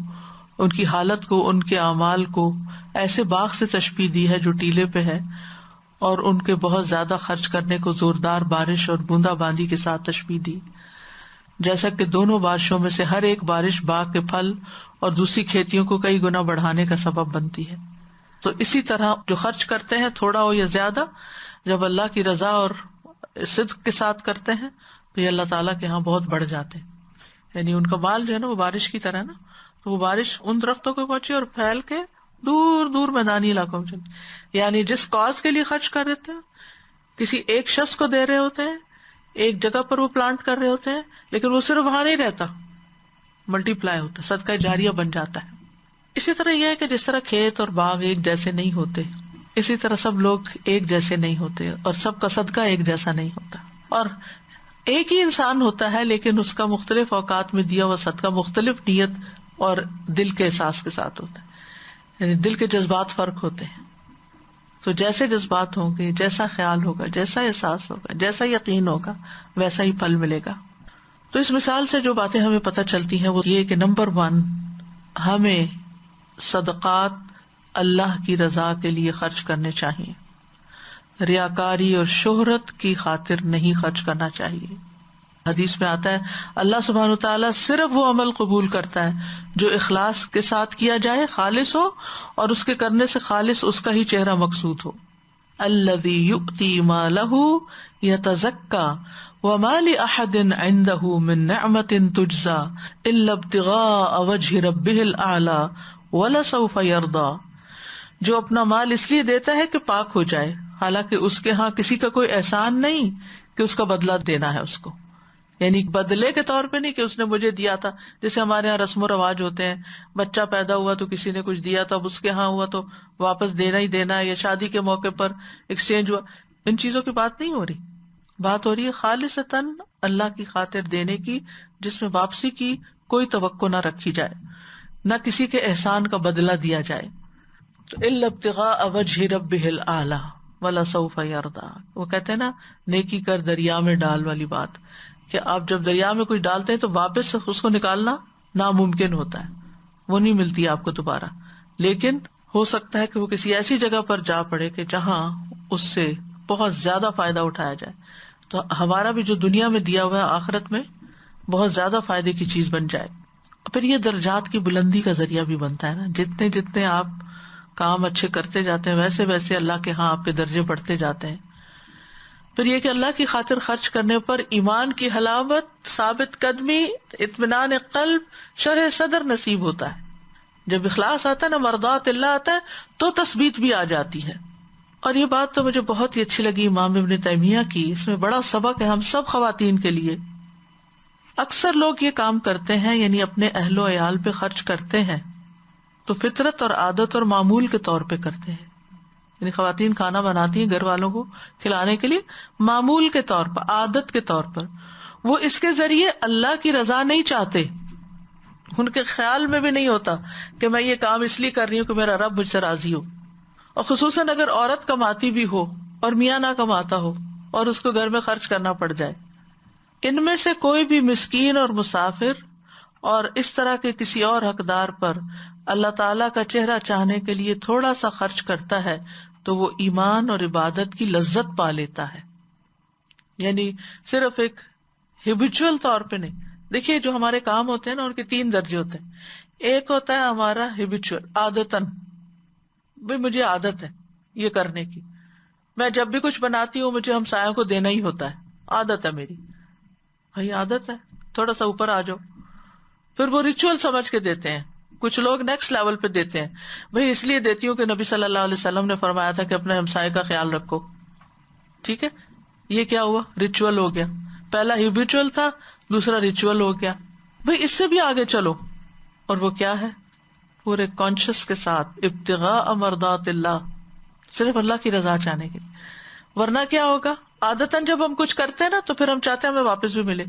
ان کی حالت کو، ان کے اعمال کو ایسے باغ سے تشبیہ دی ہے جو ٹیلے پہ ہے، اور ان کے بہت زیادہ خرچ کرنے کو زوردار بارش اور بوندا باندی کے ساتھ تشبیہ دی، جیسا کہ دونوں بارشوں میں سے ہر ایک بارش باغ کے پھل اور دوسری کھیتیوں کو کئی گنا بڑھانے کا سبب بنتی ہے۔ تو اسی طرح جو خرچ کرتے ہیں، تھوڑا ہو یا زیادہ، جب اللہ کی رضا اور صدق کے ساتھ کرتے ہیں تو یہ اللہ تعالیٰ کے ہاں بہت بڑھ جاتے ہیں۔ یعنی ان کا مال جو ہے نا وہ بارش کی طرح نا، تو وہ بارش ان درختوں کو پہنچی اور پھیل کے دور دور میدانی علاقوں میں چلی۔ یعنی جس کاز کے لیے خرچ کر رہے ہیں، کسی ایک شخص کو دے رہے ہوتے ہیں، ایک جگہ پر وہ پلانٹ کر رہے ہوتے ہیں، لیکن وہ صرف وہاں نہیں رہتا، ملٹی پلائی ہوتا، صدقہ جاریہ بن جاتا ہے۔ اسی طرح یہ ہے کہ جس طرح کھیت اور باغ ایک جیسے نہیں ہوتے، اسی طرح سب لوگ ایک جیسے نہیں ہوتے اور سب کا صدقہ ایک جیسا نہیں ہوتا، اور ایک ہی انسان ہوتا ہے لیکن اس کا مختلف اوقات میں دیا ہوا صدقہ مختلف نیت اور دل کے احساس کے ساتھ ہوتا ہے، یعنی دل کے جذبات فرق ہوتے ہیں۔ تو جیسے جذبات ہوں گے، جیسا خیال ہوگا، جیسا احساس ہوگا، جیسا یقین ہوگا، ویسا ہی پھل ملے گا۔ تو اس مثال سے جو باتیں ہمیں پتہ چلتی ہیں وہ یہ کہ نمبر 1، ہمیں صدقات اللہ کی رضا کے لیے خرچ کرنے چاہیے، ریاکاری اور شہرت کی خاطر نہیں خرچ کرنا چاہیے۔ حدیث میں آتا ہے اللہ سبحانہ وتعالیٰ صرف وہ عمل قبول کرتا ہے جو اخلاص کے ساتھ کیا جائے، خالص ہو، اور اس کے کرنے سے خالص اس کا ہی چہرہ مقصود ہو۔ الذی یؤتی مالہ یتزکی وما لأحد عنده من نعمت تجزی الا ابتغاء وجہ ربہ الاعلی ولسوف یرضی، جو اپنا مال اس لیے دیتا ہے کہ پاک ہو جائے، حالانکہ اس کے ہاں کسی کا کوئی احسان نہیں کہ اس کا بدلہ دینا ہے اس کو، یعنی بدلے کے طور پہ نہیں کہ اس نے مجھے دیا تھا، جیسے ہمارے یہاں رسم و رواج ہوتے ہیں، بچہ پیدا ہوا تو کسی نے کچھ دیا تو اب اس کے ہاں ہوا تو واپس دینا ہی دینا ہے، یا شادی کے موقع پر ایکسچینج ہوا، ان چیزوں کی بات نہیں ہو رہی، بات ہو رہی ہے خالصتاً اللہ کی خاطر دینے کی، جس میں واپسی کی کوئی توقع نہ رکھی جائے، نہ کسی کے احسان کا بدلہ دیا جائے۔ تو الا ابتغاء وجہ ربہ الاعلی ولسوف یرضی، وہ کہتے ہیں نا نیکی کر دریا میں ڈال والی بات، کہ آپ جب دریا میں کچھ ڈالتے ہیں تو واپس اس کو نکالنا ناممکن ہوتا ہے، وہ نہیں ملتی آپ کو دوبارہ، لیکن ہو سکتا ہے کہ وہ کسی ایسی جگہ پر جا پڑے کہ جہاں اس سے بہت زیادہ فائدہ اٹھایا جائے، تو ہمارا بھی جو دنیا میں دیا ہوا ہے آخرت میں بہت زیادہ فائدے کی چیز بن جائے۔ پھر یہ درجات کی بلندی کا ذریعہ بھی بنتا ہے نا، جتنے جتنے آپ کام اچھے کرتے جاتے ہیں ویسے ویسے اللہ کے ہاں آپ کے درجے بڑھتے جاتے ہیں۔ پھر یہ کہ اللہ کی خاطر خرچ کرنے پر ایمان کی حلاوت، ثابت قدمی، اطمینان قلب، شرح صدر نصیب ہوتا ہے۔ جب اخلاص آتا ہے نا، مرضات اللہ آتا ہے تو تثبیت بھی آ جاتی ہے۔ اور یہ بات تو مجھے بہت ہی اچھی لگی امام ابن تیمیہ کی، اس میں بڑا سبق ہے ہم سب خواتین کے لیے۔ اکثر لوگ یہ کام کرتے ہیں، یعنی اپنے اہل و عیال پہ خرچ کرتے ہیں تو فطرت اور عادت اور معمول کے طور پہ کرتے ہیں، یعنی خواتین کھانا بناتی ہیں گھر والوں کو کھلانے کے لیے معمول کے طور پر، عادت کے طور پر، وہ اس کے ذریعے اللہ کی رضا نہیں چاہتے، ان کے خیال میں بھی نہیں ہوتا کہ میں یہ کام اس لیے کر رہی ہوں کہ میرا رب مجھ سے راضی ہو۔ اور خصوصاً اگر عورت کماتی بھی ہو اور میاں نہ کماتا ہو اور اس کو گھر میں خرچ کرنا پڑ جائے، ان میں سے کوئی بھی مسکین اور مسافر اور اس طرح کے کسی اور حقدار پر اللہ تعالیٰ کا چہرہ چاہنے کے لیے تھوڑا سا خرچ کرتا ہے تو وہ ایمان اور عبادت کی لذت پا لیتا ہے، یعنی صرف ایک ہیبیچول طور پہ نہیں۔ دیکھیے جو ہمارے کام ہوتے ہیں نا ان کے 3 درجے ہوتے ہیں، ایک ہوتا ہے ہمارا ہیبیچول، عادتاً، بھئی مجھے عادت ہے یہ کرنے کی، میں جب بھی کچھ بناتی ہوں مجھے ہمسایوں کو دینا ہی ہوتا ہے، عادت ہے میری، بھائی عادت ہے، تھوڑا سا اوپر آ جاؤ۔ پھر وہ ریچول سمجھ کے دیتے ہیں، کچھ لوگ نیکسٹ لیول پہ دیتے ہیں، بھئی اس لیے دیتی ہوں کہ نبی صلی اللہ علیہ وسلم نے فرمایا تھا کہ اپنے ہمسائے کا خیال رکھو، ٹھیک ہے، یہ کیا ہوا، ریچول ہو گیا، پہلا ہیبیچول تھا، دوسرا ریچول ہو گیا۔ بھئی اس سے بھی آگے چلو، اور وہ کیا ہے، پورے کانشس کے ساتھ ابتغاء مرضات اللہ، صرف اللہ کی رضا چاہنے کے لیے۔ ورنہ کیا ہوگا، عادتاً جب ہم کچھ کرتے ہیں نا تو پھر ہم چاہتے ہیں ہمیں واپس بھی ملے،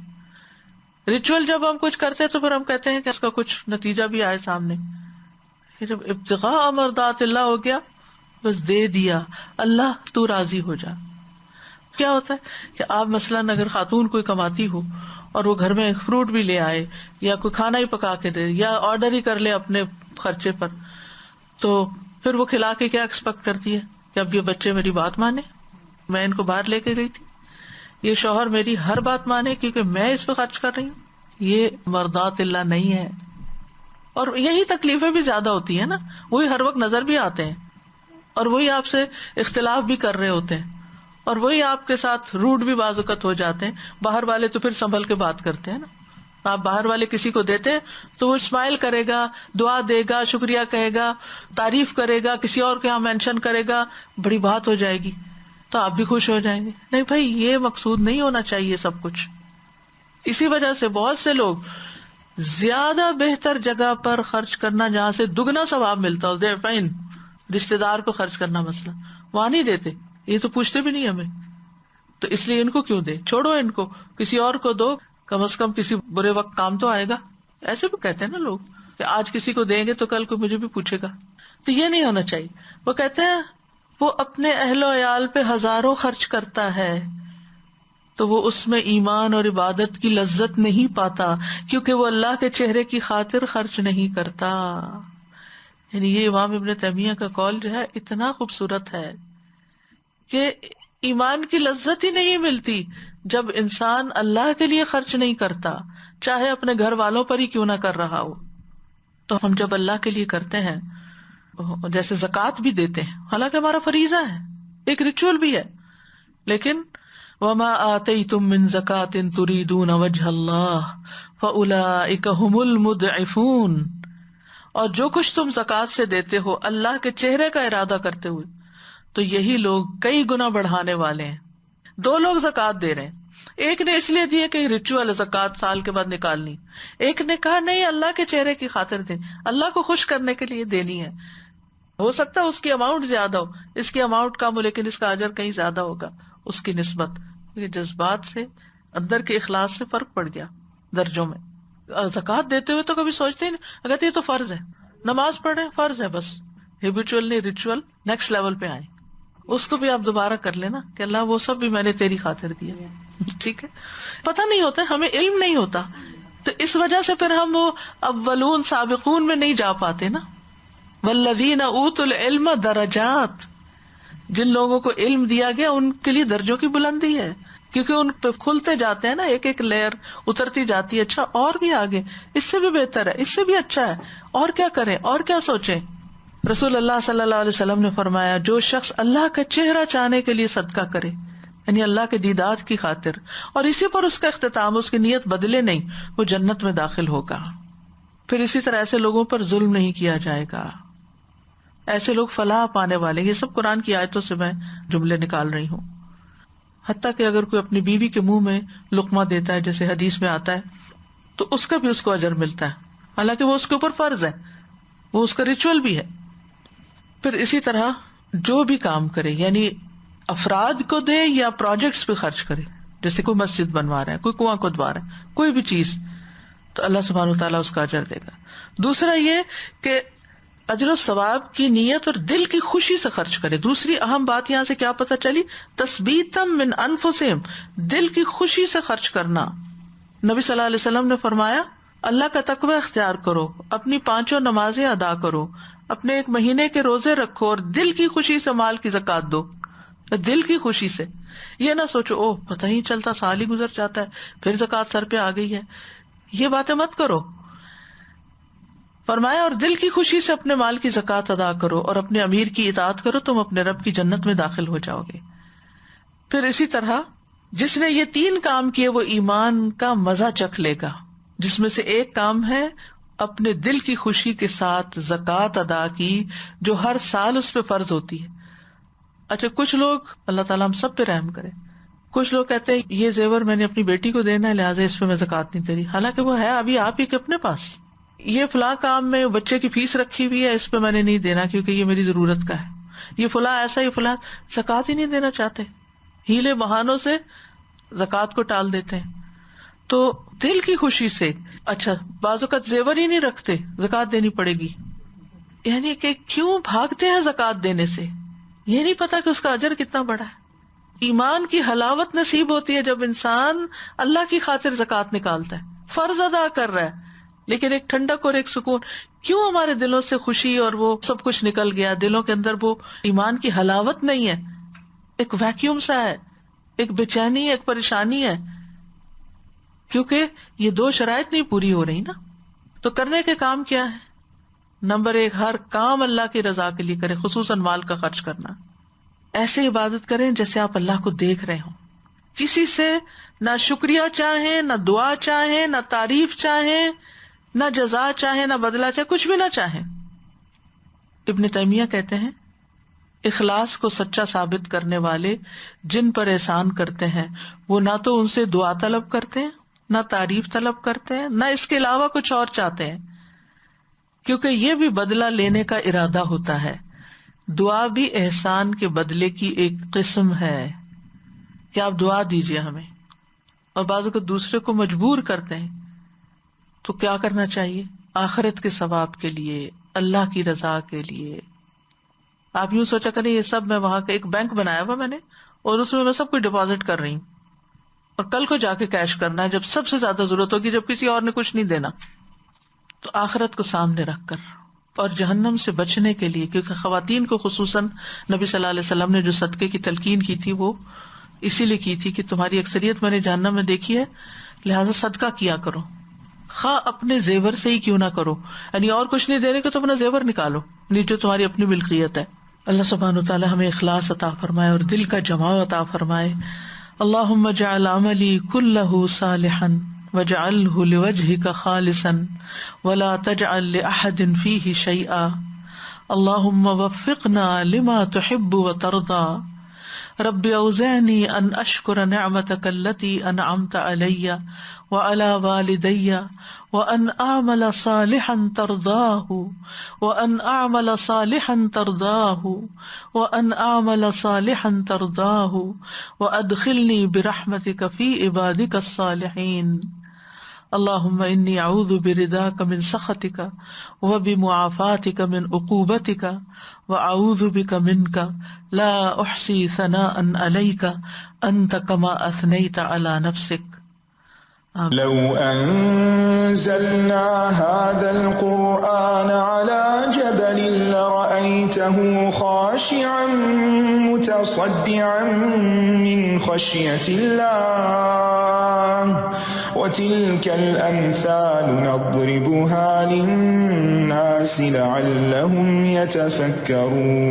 ریچول جب ہم کچھ کرتے ہیں تو پھر ہم کہتے ہیں کہ اس کا کچھ نتیجہ بھی آئے سامنے۔ جب ابتغاء مرضات اللہ ہو گیا، بس دے دیا، اللہ تو راضی ہو جا۔ کیا ہوتا ہے کہ آپ مثلاً اگر خاتون کوئی کماتی ہو اور وہ گھر میں فروٹ بھی لے آئے یا کوئی کھانا ہی پکا کے دے یا آرڈر ہی کر لے اپنے خرچے پر، تو پھر وہ کھلا کے کیا ایکسپیکٹ کرتی ہے کہ اب یہ بچے میری بات مانے، میں ان کو باہر لے کے گئی تھی، یہ شوہر میری ہر بات مانے کیونکہ میں اس پہ خرچ کر رہی ہوں، یہ مرضات اللہ نہیں ہے۔ اور یہی تکلیفیں بھی زیادہ ہوتی ہیں نا، وہی ہر وقت نظر بھی آتے ہیں اور وہی آپ سے اختلاف بھی کر رہے ہوتے ہیں اور وہی آپ کے ساتھ روڈ بھی بعض اوقات ہو جاتے ہیں۔ باہر والے تو پھر سنبھل کے بات کرتے ہیں نا، آپ باہر والے کسی کو دیتے ہیں تو وہ اسمائل کرے گا، دعا دے گا، شکریہ کہے گا، تعریف کرے گا، کسی اور کے یہاں مینشن کرے گا، بڑی بات ہو جائے گی تو آپ بھی خوش ہو جائیں گے۔ نہیں بھائی، یہ مقصود نہیں ہونا چاہیے سب کچھ۔ اسی وجہ سے بہت سے لوگ زیادہ بہتر جگہ پر خرچ کرنا جہاں سے دگنا ثواب ملتا ہو، دیر فائن، رشتے دار کو خرچ کرنا مثلا، وہاں نہیں دیتے، یہ تو پوچھتے بھی نہیں ہمیں، تو اس لیے ان کو کیوں دے، چھوڑو ان کو، کسی اور کو دو، کم از کم کسی برے وقت کام تو آئے گا۔ ایسے بھی کہتے ہیں نا لوگ کہ آج کسی کو دیں گے تو کل کو مجھے بھی پوچھے گا، تو یہ نہیں ہونا چاہیے۔ وہ کہتے ہیں وہ اپنے اہل و عیال پہ ہزاروں خرچ کرتا ہے تو وہ اس میں ایمان اور عبادت کی لذت نہیں پاتا کیونکہ وہ اللہ کے چہرے کی خاطر خرچ نہیں کرتا۔ یعنی یہ امام ابن تیمیہ کا قول جو ہے اتنا خوبصورت ہے کہ ایمان کی لذت ہی نہیں ملتی جب انسان اللہ کے لیے خرچ نہیں کرتا، چاہے اپنے گھر والوں پر ہی کیوں نہ کر رہا ہو۔ تو ہم جب اللہ کے لیے کرتے ہیں، جیسے زکوٰۃ بھی دیتے ہیں، حالانکہ ہمارا فریضہ ہے، ایک ریچول بھی ہے. لیکن وما آتیتم من زکاۃ تریدون وجہ اللہ فاولئک ھم المضعفون، اور جو کچھ تم زکوٰۃ سے دیتے ہو اللہ کے چہرے کا ارادہ کرتے ہوئے تو یہی لوگ کئی گنا بڑھانے والے ہیں. دو لوگ زکوٰۃ دے رہے ہیں، ایک نے اس لیے دی کہ ریچول زکوٰۃ سال کے بعد نکالنی، ایک نے کہا نہیں اللہ کے چہرے کی خاطر دینی، اللہ کو خوش کرنے کے لیے دینی ہے. ہو سکتا ہے اس کی اماؤنٹ زیادہ ہو، اس کی اماؤنٹ کم ہو، لیکن اس کا اجر کہیں زیادہ ہوگا اس کی نسبت. یہ جذبات سے، اندر کے اخلاص سے فرق پڑ گیا درجوں میں. زکوٰۃ دیتے ہوئے تو کبھی سوچتے ہی نہیں، اگر یہ تو فرض ہے، نماز پڑھیں فرض ہے، بس ہیبیچول نہیں ریچول نیکسٹ لیول پہ آئیں. اس کو بھی آپ دوبارہ کر لینا کہ اللہ وہ سب بھی میں نے تیری خاطر دیا. ٹھیک ہے، پتہ نہیں ہوتا، ہمیں علم نہیں ہوتا، تو اس وجہ سے پھر ہم وہ اولون سابقون میں نہیں جا پاتے نا. والذین اوتوا العلم درجات، جن لوگوں کو علم دیا گیا ان کے لیے درجوں کی بلندی ہے، کیونکہ ان پہ کھلتے جاتے ہیں نا، ایک ایک لیئر اترتی جاتی ہے. اچھا اور بھی آگے، اس سے بھی بہتر ہے، اس سے بھی اچھا ہے، اور کیا کریں اور کیا سوچیں. رسول اللہ صلی اللہ علیہ وسلم نے فرمایا جو شخص اللہ کا چہرہ چاہنے کے لیے صدقہ کرے، یعنی اللہ کے دیدار کی خاطر، اور اسی پر اس کا اختتام، اس کی نیت بدلے نہیں، وہ جنت میں داخل ہوگا. پھر اسی طرح ایسے لوگوں پر ظلم نہیں کیا جائے گا، ایسے لوگ فلاح پانے والے. یہ سب قرآن کی آیتوں سے میں جملے نکال رہی ہوں. حتیٰ کہ اگر کوئی اپنی بیوی کے منہ میں لقمہ دیتا ہے جیسے حدیث میں آتا ہے تو اس کا بھی اس کو اجر ملتا ہے، حالانکہ وہ اس کے اوپر فرض ہے، وہ اس کا ریچول بھی ہے. پھر اسی طرح جو بھی کام کرے، یعنی افراد کو دے یا پروجیکٹس پہ خرچ کرے، جیسے کوئی مسجد بنوا رہا ہے، کوئی کنواں کھدوا رہا ہے، کوئی بھی چیز، تو اللہ سبحانہ وتعالیٰ اس کا اجر دے گا. دوسرا یہ کہ اجر و ثواب کی نیت اور دل کی خوشی سے خرچ کرے. دوسری اہم بات یہاں سے کیا پتہ چلی؟ تثبیتم من انفسہم، دل کی خوشی سے خرچ کرنا. نبی صلی اللہ علیہ وسلم نے فرمایا اللہ کا تقوی اختیار کرو، اپنی 5 نمازیں ادا کرو، اپنے 1 مہینے کے روزے رکھو، اور دل کی خوشی سے مال کی زکوٰۃ دو. دل کی خوشی سے، یہ نہ سوچو اوہ پتہ ہی چلتا سال ہی گزر جاتا ہے پھر زکوٰۃ سر پہ آ گئی ہے، یہ باتیں مت کرو. فرمایا اور دل کی خوشی سے اپنے مال کی زکوٰۃ ادا کرو اور اپنے امیر کی اطاعت کرو، تم اپنے رب کی جنت میں داخل ہو جاؤ گے. پھر اسی طرح جس نے یہ 3 کام کیے وہ ایمان کا مزہ چکھ لے گا، جس میں سے ایک کام ہے اپنے دل کی خوشی کے ساتھ زکوٰۃ ادا کی جو ہر سال اس پہ فرض ہوتی ہے. اچھا کچھ لوگ، اللہ تعالیٰ ہم سب پہ رحم کرے، کچھ لوگ کہتے ہیں یہ زیور میں نے اپنی بیٹی کو دینا ہے لہٰذا اس پہ میں زکوٰۃ نہیں دے رہی، حالانکہ وہ ہے ابھی آپ ہی کے اپنے پاس. یہ فلاں کام میں بچے کی فیس رکھی ہوئی ہے اس پہ میں نے نہیں دینا کیونکہ یہ میری ضرورت کا ہے. یہ فلاں ایسا، یہ فلاں زکوٰۃ ہی نہیں دینا چاہتے، ہیلے بہانوں سے زکوٰۃ کو ٹال دیتے ہیں. تو دل کی خوشی سے، اچھا بعض اوقات زیور ہی نہیں رکھتے، زکوٰۃ دینی پڑے گی، یعنی کہ کیوں بھاگتے ہیں زکوٰۃ دینے سے؟ یہ نہیں پتا کہ اس کا اجر کتنا بڑا ہے. ایمان کی حلاوت نصیب ہوتی ہے جب انسان اللہ کی خاطر زکوٰۃ نکالتا ہے، فرض ادا کر رہا ہے لیکن ایک ٹھنڈک اور ایک سکون. کیوں ہمارے دلوں سے خوشی اور وہ سب کچھ نکل گیا، دلوں کے اندر وہ ایمان کی حلاوت نہیں ہے، ایک ویکیوم سا ہے، ایک بے چینی ہے، ایک پریشانی ہے، کیونکہ یہ 2 شرائط نہیں پوری ہو رہی نا. تو کرنے کے کام کیا ہے؟ نمبر 1 ہر کام اللہ کی رضا کے لیے کریں، خصوصاً مال کا خرچ کرنا. ایسے عبادت کریں جیسے آپ اللہ کو دیکھ رہے ہوں، کسی سے نہ شکریہ چاہیں، نہ دعا چاہیں، نہ تعریف چاہیں، نہ جزا چاہیں، نہ بدلہ چاہیں، کچھ بھی نہ چاہیں. ابن تیمیہ کہتے ہیں اخلاص کو سچا ثابت کرنے والے جن پر احسان کرتے ہیں وہ نہ تو ان سے دعا طلب کرتے ہیں، نہ تعریف طلب کرتے ہیں، نہ اس کے علاوہ کچھ اور چاہتے ہیں، کیونکہ یہ بھی بدلہ لینے کا ارادہ ہوتا ہے. دعا بھی احسان کے بدلے کی ایک قسم ہے کہ آپ دعا دیجیے ہمیں، اور بعضوں کو دوسرے کو مجبور کرتے ہیں. تو کیا کرنا چاہیے؟ آخرت کے ثواب کے لیے، اللہ کی رضا کے لیے. آپ یوں سوچا کریں یہ سب میں وہاں کا ایک بینک بنایا ہوا میں نے اور اس میں سب کچھ ڈپازٹ کر رہی ہوں اور کل کو جا کے کیش کرنا ہے جب سب سے زیادہ ضرورت ہوگی، جب کسی اور نے کچھ نہیں دینا. تو آخرت کو سامنے رکھ کر اور جہنم سے بچنے کے لیے، کیونکہ خواتین کو خصوصاً نبی صلی اللہ علیہ وسلم نے جو صدقے کی تلقین کی تھی وہ اسی لیے کی تھی کہ تمہاری اکثریت میں نے جہنم میں دیکھی ہے، لہٰذا صدقہ کیا کرو، خواہ اپنے زیور سے ہی کیوں نہ کرو، یعنی اور کچھ نہیں دینے کو تو اپنا زیور نکالو جو تمہاری اپنی ملکیت ہے. اللہ سبحانہ تعالی ہمیں اخلاص عطا فرمائے اور دل کا جماع عطا فرمائے. اللہم اجعل عملی کلہ صالحا واجعلہ لوجہک خالصا ولا تجعل لأحد فیہ شیئا. اللہم وفقنا لما تحب وترضى. رب اوزعنی ان اشکر نعمتک التی انعمت علی وعلی والدی وان اعمل صالحا ترضاہ وان اعمل صالحا ترضاہ وان اعمل صالحا ترضاہ وادخلنی برحمتک فی عبادک الصالحین. اللہم انی اعوذ برضاک من سخطک وبمعافاتک من عقوبتک واعوذ بک منک لا احصی ثناء علیک انت کما اثنیت علی نفسک. لو أنزلنا هذا القرآن على جبل لرأيته خاشعا متصدعا من خشية الله وتلك الأمثال نضربها للناس لعلهم يتفكرون.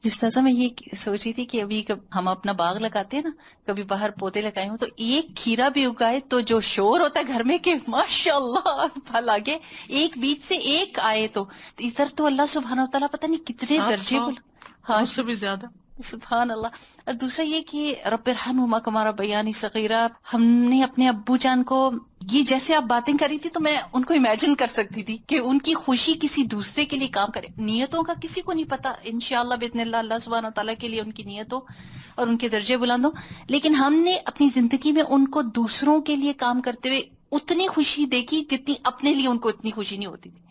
استاذہ میں یہ سوچ رہی تھی کہ ابھی ہم اپنا باغ لگاتے ہیں نا، کبھی باہر پودے لگائے ہوں تو ایک کھیرا بھی اگائے تو جو شور ہوتا ہے گھر میں کہ ماشاء اللہ پھل آگے، ایک بیج سے ایک آئے تو ادھر تو اللہ سبحانہ وتعالیٰ پتہ نہیں کتنے درجے ہاں اس سے بھی زیادہ. سبحان اللہ. اور دوسرا یہ کہ رب ارحمہما کما ربیانی صغیرہ، ہم نے اپنے ابو جان کو یہ جیسے آپ باتیں کر رہی تھی تو میں ان کو امیجن کر سکتی تھی کہ ان کی خوشی کسی دوسرے کے لیے کام کرے. نیتوں کا کسی کو نہیں پتا، انشاءاللہ باذن اللہ اللہ سبحانہ تعالیٰ کے لیے ان کی نیت ہو اور ان کے درجے بلند ہو، لیکن ہم نے اپنی زندگی میں ان کو دوسروں کے لیے کام کرتے ہوئے اتنی خوشی دیکھی جتنی اپنے لیے ان کو اتنی خوشی نہیں ہوتی تھی.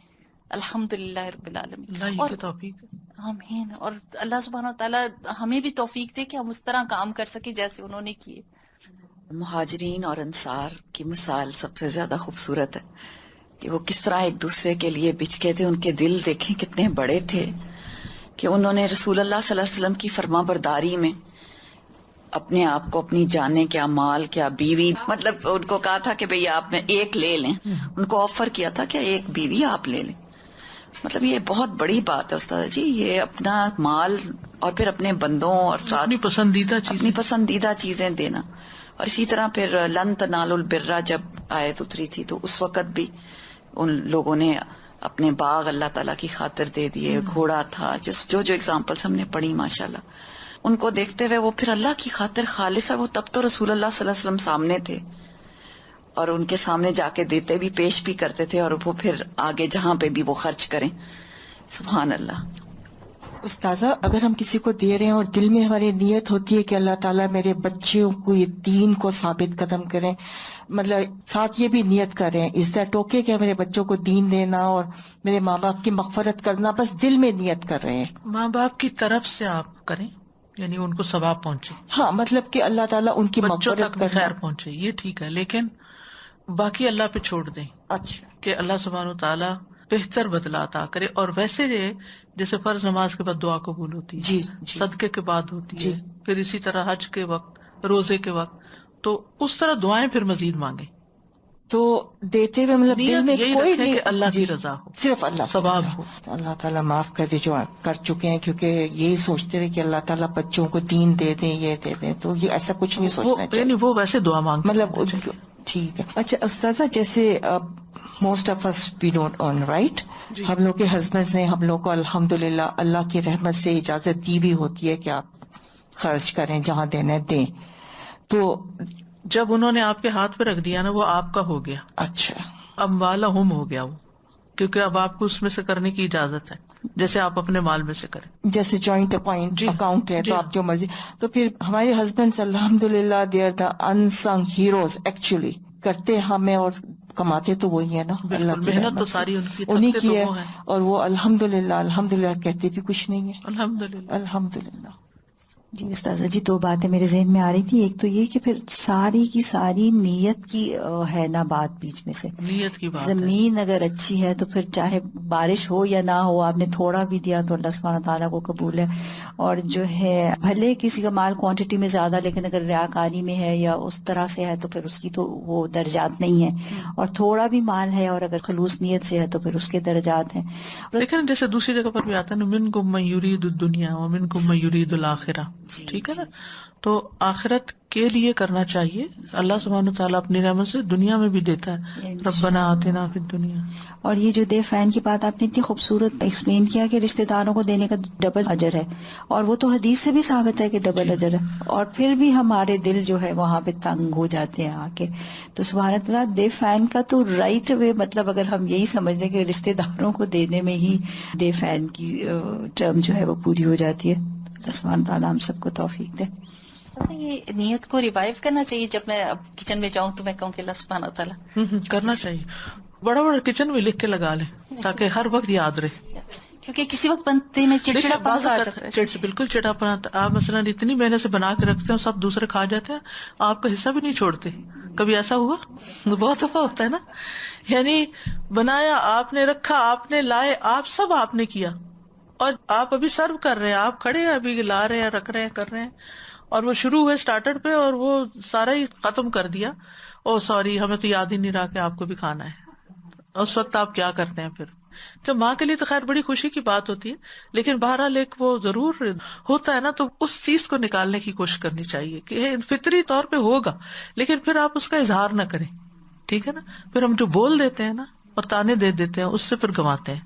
الحمدللہ رب العالمین. اللہ کی توفیق. آمین. اور اللہ سبحانہ تعالیٰ ہمیں بھی توفیق دے کہ ہم اس طرح کام کر سکیں جیسے انہوں نے کیے. مہاجرین اور انصار کی مثال سب سے زیادہ خوبصورت ہے کہ وہ کس طرح ایک دوسرے کے لیے بچھکے تھے. ان کے دل دیکھیں کتنے بڑے تھے کہ انہوں نے رسول اللہ صلی اللہ علیہ وسلم کی فرما برداری میں اپنے آپ کو، اپنی جانیں، کیا مال، کیا بیوی، مطلب ان کو کہا تھا کہ بھئی آپ میں ایک لے لیں. ان کو آفر کیا تھا کہ ایک بیوی آپ لے لیں. مطلب یہ بہت بڑی بات ہے استاد جی، یہ اپنا مال اور پھر اپنے بندوں اور ساتھ اپنی پسندیدہ چیزیں دینا. اور اسی طرح پھر لن تنالوا البر جب آیت اتری تھی تو اس وقت بھی ان لوگوں نے اپنے باغ اللہ تعالیٰ کی خاطر دے دیے. گھوڑا تھا، جو ایگزامپلس ہم نے پڑھی ماشاءاللہ، ان کو دیکھتے ہوئے وہ پھر اللہ کی خاطر خالص. اور وہ تب تو رسول اللہ صلی اللہ علیہ وسلم سامنے تھے اور ان کے سامنے جا کے دیتے بھی، پیش بھی کرتے تھے، اور وہ پھر آگے جہاں پہ بھی وہ خرچ کریں. سبحان اللہ. استاذہ اگر ہم کسی کو دے رہے ہیں اور دل میں ہماری نیت ہوتی ہے کہ اللہ تعالیٰ میرے بچوں کو یہ دین کو ثابت قدم کریں، مطلب ساتھ یہ بھی نیت کر رہے ہیں، از دیٹ اوکے کہ میرے بچوں کو دین دینا اور میرے ماں باپ کی مغفرت کرنا، بس دل میں نیت کر رہے ہیں. ماں باپ کی طرف سے آپ کریں، یعنی ان کو ثواب پہنچے. ہاں مطلب کہ اللہ تعالیٰ ان کی بچوں مغفرت تک کرنا. خیر پہنچے، یہ ٹھیک ہے، لیکن باقی اللہ پہ چھوڑ دیں. اچھا. کہ اللہ سبحانہ وتعالیٰ بہتر بدلا عطا کرے. اور ویسے جیسے فرض نماز کے بعد دعا قبول ہوتی ہے، جی صدقے کے بعد ہوتی جی. ہے، پھر اسی طرح حج کے وقت، روزے کے وقت، تو اس طرح دعائیں پھر مزید مانگیں. تو دیتے ہوئے مطلب دل میں یہی کوئی رکھیں نہیں کہ اللہ کی رضا ہو، صرف اللہ کی ثواب رضا ہو. اللہ تعالیٰ معاف کر دے جو کر چکے ہیں، کیونکہ یہی سوچتے رہے کہ اللہ تعالیٰ بچوں کو دین دے دیں، یہ دے دیں، تو یہ ایسا کچھ نہیں سوچنا چاہیے. یعنی وہ ویسے دعا مانگتے مطلب ٹھیک ہے. اچھا استاذہ، جیسے most of us we don't earn right, ہم لوگ کے ہسبینڈ نے ہم لوگ کو الحمدللہ اللہ کی رحمت سے اجازت دی بھی ہوتی ہے کہ آپ خرچ کریں، جہاں دینا ہے دیں. تو جب انہوں نے آپ کے ہاتھ پہ رکھ دیا نا، وہ آپ کا ہو گیا. اچھا، اب والا ہو گیا وہ، کیونکہ اب آپ کو اس میں سے کرنے کی اجازت ہے، جیسے آپ اپنے مال میں سے کریں. جیسے جوائنٹ اکاؤنٹ ہے تو آپ جو مرضی. تو پھر ہمارے ہسبینڈ الحمدللہ they are the unsung heroes, actually کرتے ہمیں اور کماتے تو وہی ہے نا، اللہ کی محنت تو رحمت ساری سے انہیں کی ہے. اور وہ الحمدللہ کہتے بھی کچھ نہیں ہے. الحمدللہ. الحمدللہ. جی استاذہ جی، دو باتیں میرے ذہن میں آ رہی تھی. ایک تو یہ کہ پھر ساری کی ساری نیت کی ہے نا بات بیچ میں سے. نیت کی بات ہے. زمین اگر اچھی ہے تو پھر چاہے بارش ہو یا نہ ہو، آپ نے تھوڑا بھی دیا تو اللہ سبحانہ تعالیٰ کو قبول ہے. اور جو ہے بھلے کسی کا مال کوانٹٹی میں زیادہ، لیکن اگر ریاکاری میں ہے یا اس طرح سے ہے تو پھر اس کی تو وہ درجات نہیں ہیں. اور تھوڑا بھی مال ہے اور اگر خلوص نیت سے ہے تو پھر اس کے درجات ہیں. لیکن جیسے دوسری جگہ پر بھی آتا ہے نا، منکم من یرید الدنیا ومنکم من یرید الآخرہ. ٹھیک ہے نا. تو آخرت کے لیے کرنا چاہیے. اللہ سبحانہ تعالیٰ اپنی رحمت سے دنیا میں بھی دیتا ہے. ربنا آتنا فی الدنیا. اور یہ جو دے فین کی بات آپ نے اتنی خوبصورت ایکسپلین کیا کہ رشتہ داروں کو دینے کا ڈبل اجر ہے، اور وہ تو حدیث سے بھی ثابت ہے کہ ڈبل اجر ہے، اور پھر بھی ہمارے دل جو ہے وہاں پہ تنگ ہو جاتے ہیں آ کے. تو سبحان اللہ، دے فین کا تو رائٹ وے، مطلب اگر ہم یہی سمجھ لیں کہ رشتہ داروں کو دینے میں ہی دے فین کی ٹرم جو ہے وہ پوری ہو جاتی ہے. اللہ سبحانہ تعالیٰ ہم سب کو توفیق دے. یہ نیت کو ریوائیو کرنا چاہیے. جب میں اب کچن میں جاؤں تو میں کہوں کہ اللہ سبحانہ تعالیٰ کرنا چاہیے. بڑا بڑا کچن میں لکھ کے لگا لیں تاکہ ہر وقت یاد رہے. کیونکہ کسی وقت بنتے میں چڑچڑا پن آ جاتا ہے. بالکل چڑچڑاپن. آپ مثلاً اتنی محنت سے بنا کے رکھتے ہیں، سب دوسرے کھا جاتے ہیں، آپ کا حصہ بھی نہیں چھوڑتے. کبھی ایسا ہوا؟ بہت دفعہ ہوتا ہے نا. یعنی بنایا آپ نے، رکھا آپ نے، لائے آپ، سب آپ نے کیا، اور آپ ابھی سرو کر رہے ہیں، آپ کھڑے ہیں ابھی لا رہے ہیں، رکھ رہے ہیں، کر رہے ہیں، اور وہ شروع ہوئے اسٹارٹر پہ اور وہ سارا ہی ختم کر دیا. او سوری، ہمیں تو یاد ہی نہیں رہا کہ آپ کو بھی کھانا ہے. اس وقت آپ کیا کرتے ہیں پھر؟ تو ماں کے لیے تو خیر بڑی خوشی کی بات ہوتی ہے، لیکن بہرحال ایک وہ ضرور ہوتا ہے نا، تو اس چیز کو نکالنے کی کوشش کرنی چاہیے کہ فطری طور پہ ہوگا، لیکن پھر آپ اس کا اظہار نہ کریں. ٹھیک ہے نا. پھر ہم جو بول دیتے ہیں نا اور تانے دے دیتے ہیں، اس سے پھر گنواتے ہیں.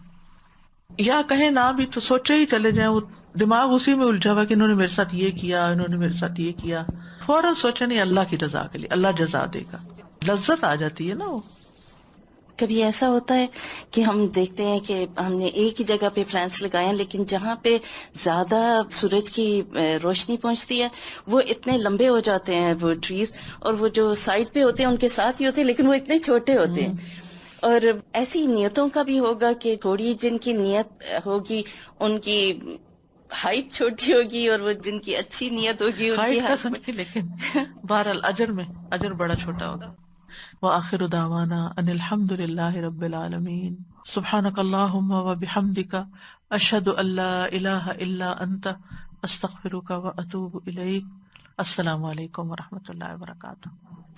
یا کہیں نہ بھی تو سوچے ہی چلے جائیں، وہ دماغ اسی میں الجھا ہوا کہ انہوں نے میرے ساتھ یہ کیا، انہوں نے میرے ساتھ یہ کیا. فوراً سوچے نہیں، اللہ کی رضا کے لیے، اللہ جزا دے گا. لذت آ جاتی ہے نا. وہ کبھی ایسا ہوتا ہے کہ ہم دیکھتے ہیں کہ ہم نے ایک ہی جگہ پہ پلانٹس لگائے ہیں، لیکن جہاں پہ زیادہ سورج کی روشنی پہنچتی ہے وہ اتنے لمبے ہو جاتے ہیں وہ ٹریز، اور وہ جو سائڈ پہ ہوتے ہیں ان کے ساتھ ہی ہوتے ہیں لیکن وہ اتنے چھوٹے ہوتے ہیں. اور ایسی نیتوں کا بھی ہوگا کہ تھوڑی جن کی نیت ہوگی ان کی ہائٹ چھوٹی ہوگی، اور وہ جن کی اچھی نیت ہوگی ان کی ہائٹ کا سمجھے، لیکن بہرحال اجر میں اجر بڑا چھوٹا ہوگا. وآخر دعوانا ان الحمد للہ رب العالمین. سبحانک اللہم وبحمدک، اشہد ان لا الہ الا انت، استغفرک واتوب الیک. السلام علیکم ورحمۃ اللہ وبرکاتہ.